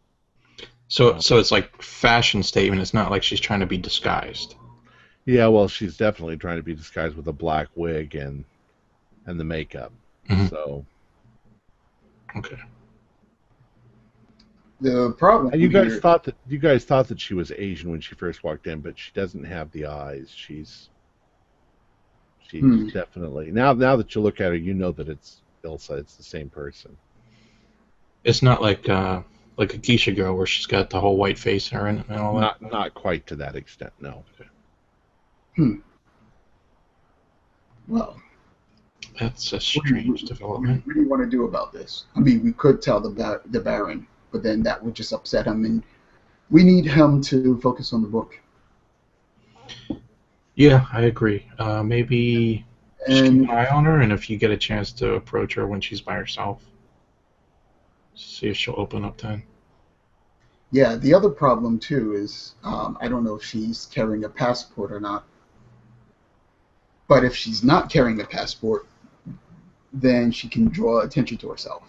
so it's like fashion statement. It's not like she's trying to be disguised. Yeah, well, she's definitely trying to be disguised with a black wig and the makeup. Mhm. So, Okay. the problem and you guys here, thought that she was Asian when she first walked in, but she doesn't have the eyes. She's definitely now that you look at her, you know that it's Ilsa. It's the same person. It's not like a geisha girl where she's got the whole white face and her and all that. Not quite to that extent, no. well, That's a strange development. what do you want to do about this? I mean, we could tell the Baron, but then that would just upset him, and we need him to focus on the book. Yeah, I agree. Maybe just keep And an eye on her, and if you get a chance to approach her when she's by herself, see if she'll open up then. yeah, the other problem too is I don't know if she's carrying a passport or not. But if she's not carrying a passport, then she can draw attention to herself.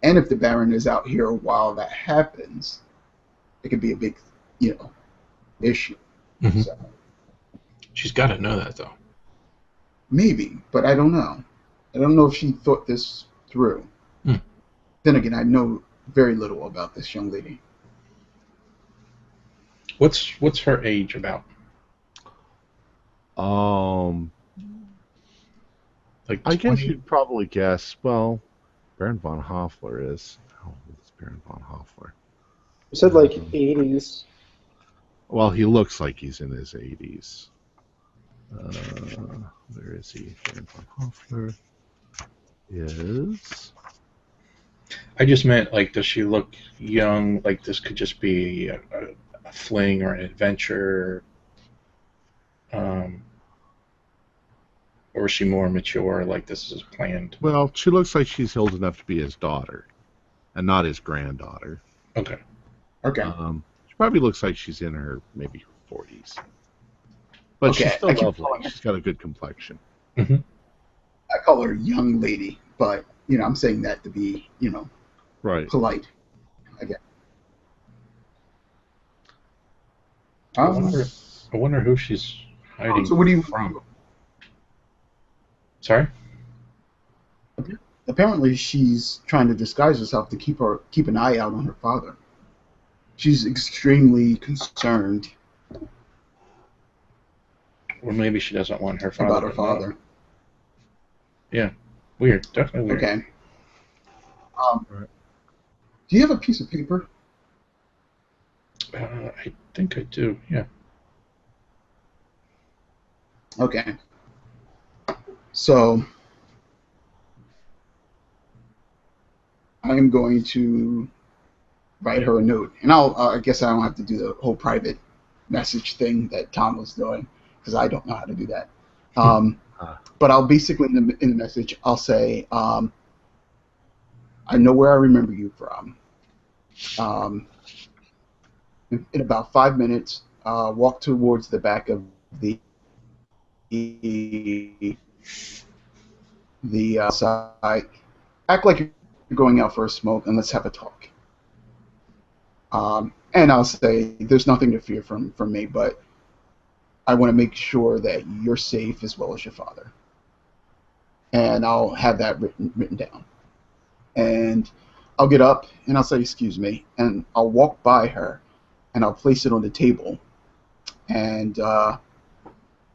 And if the Baron is out here while that happens, it could be a big, issue. Mm-hmm. So, She's got to know that, though. maybe, but I don't know. I don't know if she thought this through. Then again, I know very little about this young lady. What's her age about? Like 20? I guess you'd probably guess. Well, Baron von Hoffler is. How old is Baron von Hoffler? You said like 80s. Well, he looks like he's in his 80s. Where is he? Baron von Hoffler is. I just meant, like, does she look young? Like, this could just be a fling or an adventure? Or is she more mature, like this is planned? Well, she looks like she's old enough to be his daughter, and not his granddaughter. Okay. Okay. She probably looks like she's in her maybe 40s. But she's still lovely. She's got a good complexion. Mm-hmm. I call her young lady, but I'm saying that to be Right. polite. I guess. I wonder who she's hiding So what do you from. Sorry? Apparently, she's trying to disguise herself to keep an eye out on her father. She's extremely concerned Or maybe she doesn't want her father. about her father. Yeah. Weird. Definitely weird. Okay. Right. Do you have a piece of paper? I think I do, yeah. Okay. So I'm going to write her a note, and I guess I don't have to do the whole private message thing that Tom was doing because I don't know how to do that. But I'll basically in the message I'll say, I know where I remember you from. In about 5 minutes, walk towards the back of the side. Act like you're going out for a smoke, and let's have a talk. And I'll say, there's nothing to fear from me, but I want to make sure that you're safe as well as your father. And I'll have that written down. And I'll get up, and I'll say, excuse me, and I'll walk by her, and I'll place it on the table, and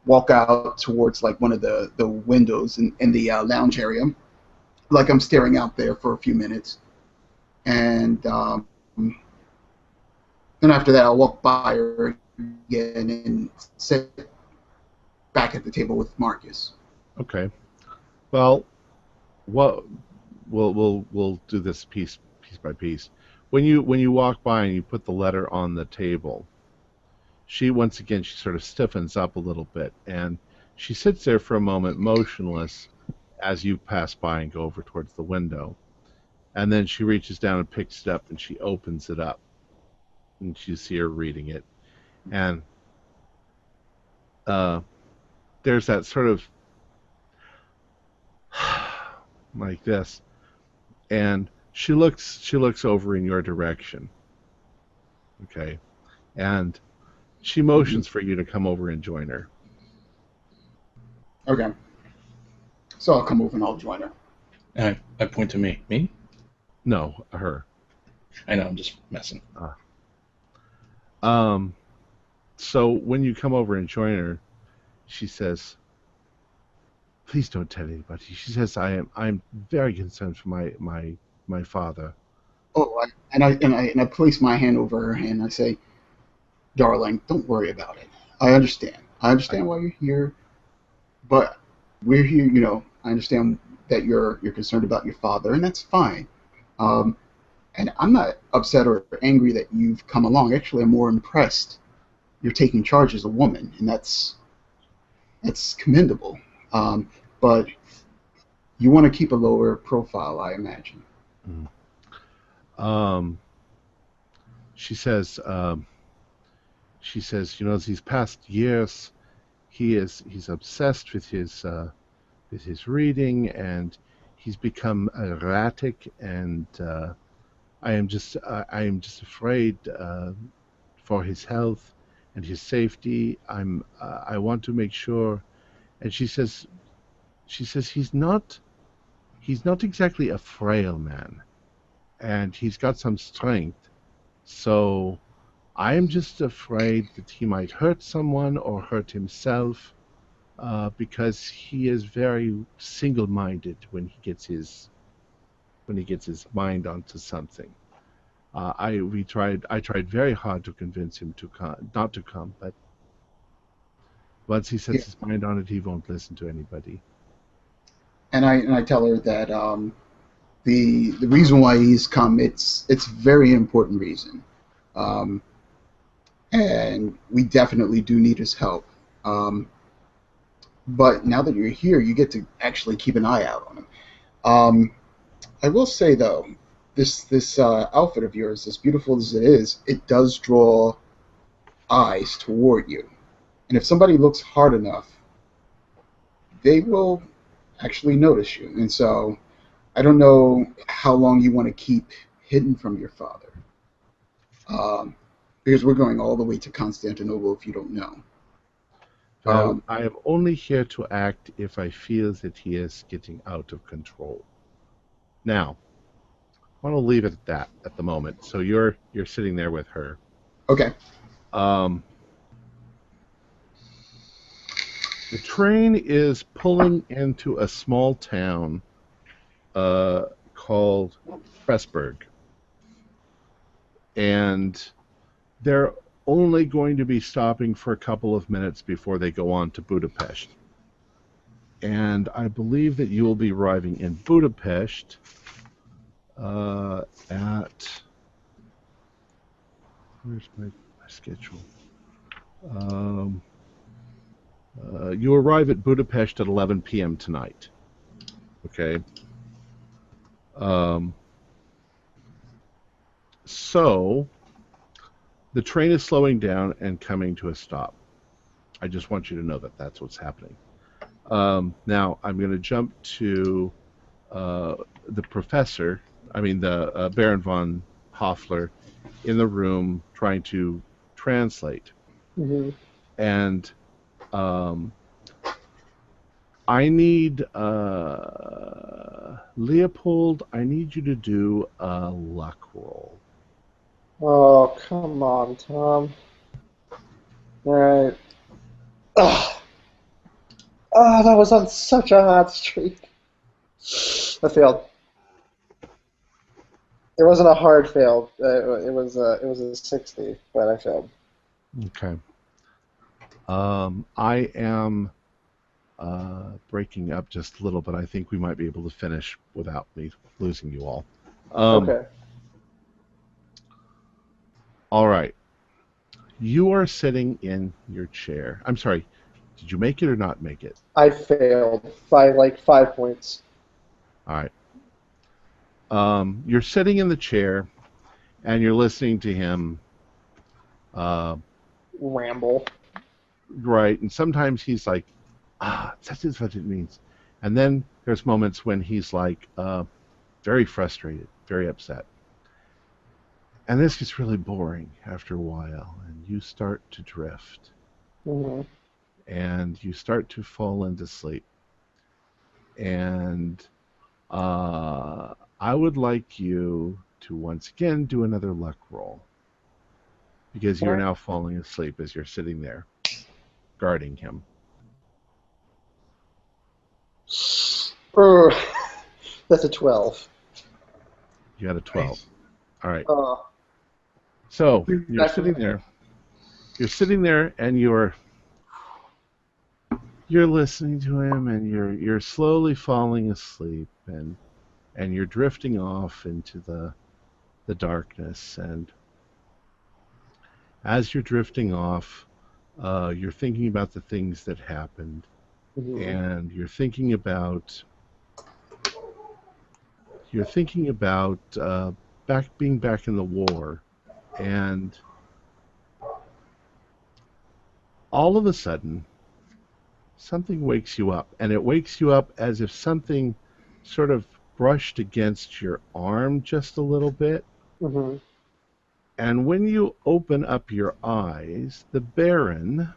walk out towards like one of the windows in the lounge area, like I'm staring out there for a few minutes. And then after that, I'll walk by her again and sit back at the table with Marcus. Okay. Well, we'll do this piece by piece. When you walk by and you put the letter on the table, she once again sort of stiffens up a little bit, and she sits there for a moment motionless as you pass by and go over towards the window. And then she reaches down and picks it up, and she opens it up, and you see her reading it. And there's that sort of like this, and she looks over in your direction. Okay, and she motions for you to come over and join her. Okay. So I'll come over and I'll join her. And I point to me. Me? No, her. I know, I'm just messing. So when you come over and join her, she says, "Please don't tell anybody." She says, I'm very concerned for my father." Oh, I place my hand over her hand. I say, "Darling, don't worry about it. I understand. I understand why you're here, but we're here. You know, I understand that you're concerned about your father, and that's fine. And I'm not upset or angry that you've come along. Actually, I'm more impressed. You're taking charge as a woman, and that's commendable. But you want to keep a lower profile, I imagine." She says, you know, these past years, he's obsessed with his reading, and he's become erratic, and I am just afraid for his health and his safety. I want to make sure. And she says he's not exactly a frail man, and he's got some strength. So I'm just afraid that he might hurt someone or hurt himself, because he is very single-minded when he gets his mind onto something. I tried very hard to convince him not to come, but once he sets his mind on it, he won't listen to anybody. And I tell her that the reason why he's come, it's a very important reason, and we definitely do need his help. But now that you're here, you get to actually keep an eye out on him. I will say though, this outfit of yours, as beautiful as it is, it does draw eyes toward you. And if somebody looks hard enough, they will actually notice you. And so I don't know how long you want to keep hidden from your father. Because we're going all the way to Constantinople, if you don't know. I am only here to act if I feel that he is getting out of control. Now, I want to leave it at that at the moment. So you're sitting there with her. Okay. The train is pulling into a small town called Pressburg. And they're only going to be stopping for a couple of minutes before they go on to Budapest. And I believe that you will be arriving in Budapest at... Where's my schedule? You arrive at Budapest at 11 p.m. tonight. Okay. So the train is slowing down and coming to a stop. I just want you to know that that's what's happening. Now I'm going to jump to the professor. The Baron von Hoffler in the room trying to translate. Mm-hmm. And I need Leopold. I need you to do a luck roll. Oh, come on, Tom. All right. Oh, that was on such a hot streak. I failed. It wasn't a hard fail. It was a 60, but I failed. Okay. I am breaking up just a little, but I think we might be able to finish without me losing you all. Okay. All right. You are sitting in your chair. I'm sorry. Did you make it or not make it? I failed by like 5 points. All right. You're sitting in the chair, and you're listening to him Ramble. Right, and sometimes he's like, that is what it means. And then there's moments when he's like very frustrated, very upset. And this gets really boring after a while, and you start to drift. Mm-hmm. And you start to fall into sleep. And I would like you to once again do another luck roll. Because you're now falling asleep as you're sitting there, guarding him. That's a 12. You got a 12. Nice. All right. So you're sitting there. You're sitting there, and you're listening to him, and you're slowly falling asleep, and you're drifting off into the darkness. And as you're drifting off, you're thinking about the things that happened, Mm-hmm. and you're thinking about being back in the war, and all of a sudden, something wakes you up, and it wakes you up as if something sort of brushed against your arm just a little bit. Mm-hmm. And when you open up your eyes, the Baron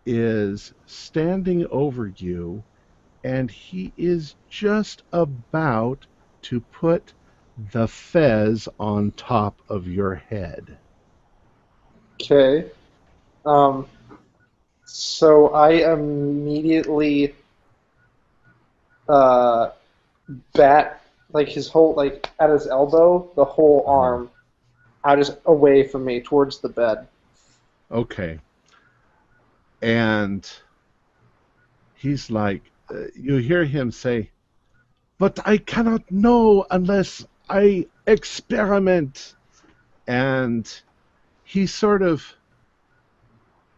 is standing over you, and he is just about to put the fez on top of your head. Okay. So I immediately bat like his whole at his elbow, the whole arm out away from me towards the bed. Okay. And he's like, you hear him say, "But I cannot know unless I experiment." And he sort of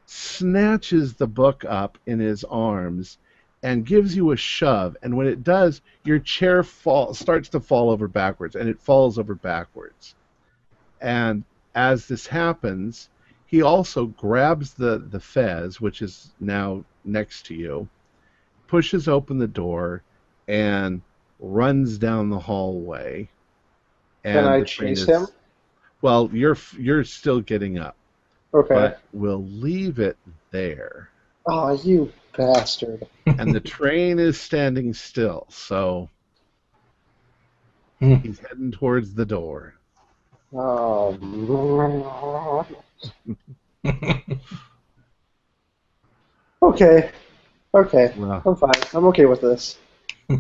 snatches the book up in his arms and gives you a shove. And when it does, your chair starts to fall over backwards, and it falls over backwards. And as this happens, he also grabs the fez, which is now next to you, pushes open the door, and runs down the hallway. And Can I chase him? Well, you're still getting up. Okay. But we'll leave it there. Oh, you bastard. And the train is standing still, so he's heading towards the door. Oh. Okay. Well, I'm fine. I'm okay with this. all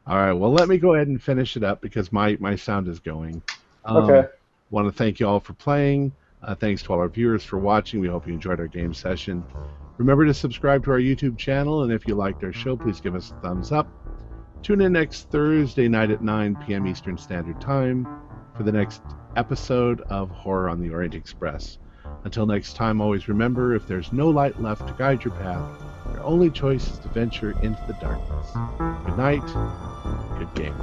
right, well, let me go ahead and finish it up because my sound is going. Okay. Want to thank you all for playing. Thanks to all our viewers for watching. We hope you enjoyed our game session. Remember to subscribe to our YouTube channel, and if you liked our show, please give us a thumbs up. Tune in next Thursday night at 9 p.m. Eastern Standard Time for the next episode of Horror on the Orient Express. Until next time, always remember, if there's no light left to guide your path, your only choice is to venture into the darkness. Good night. Good game.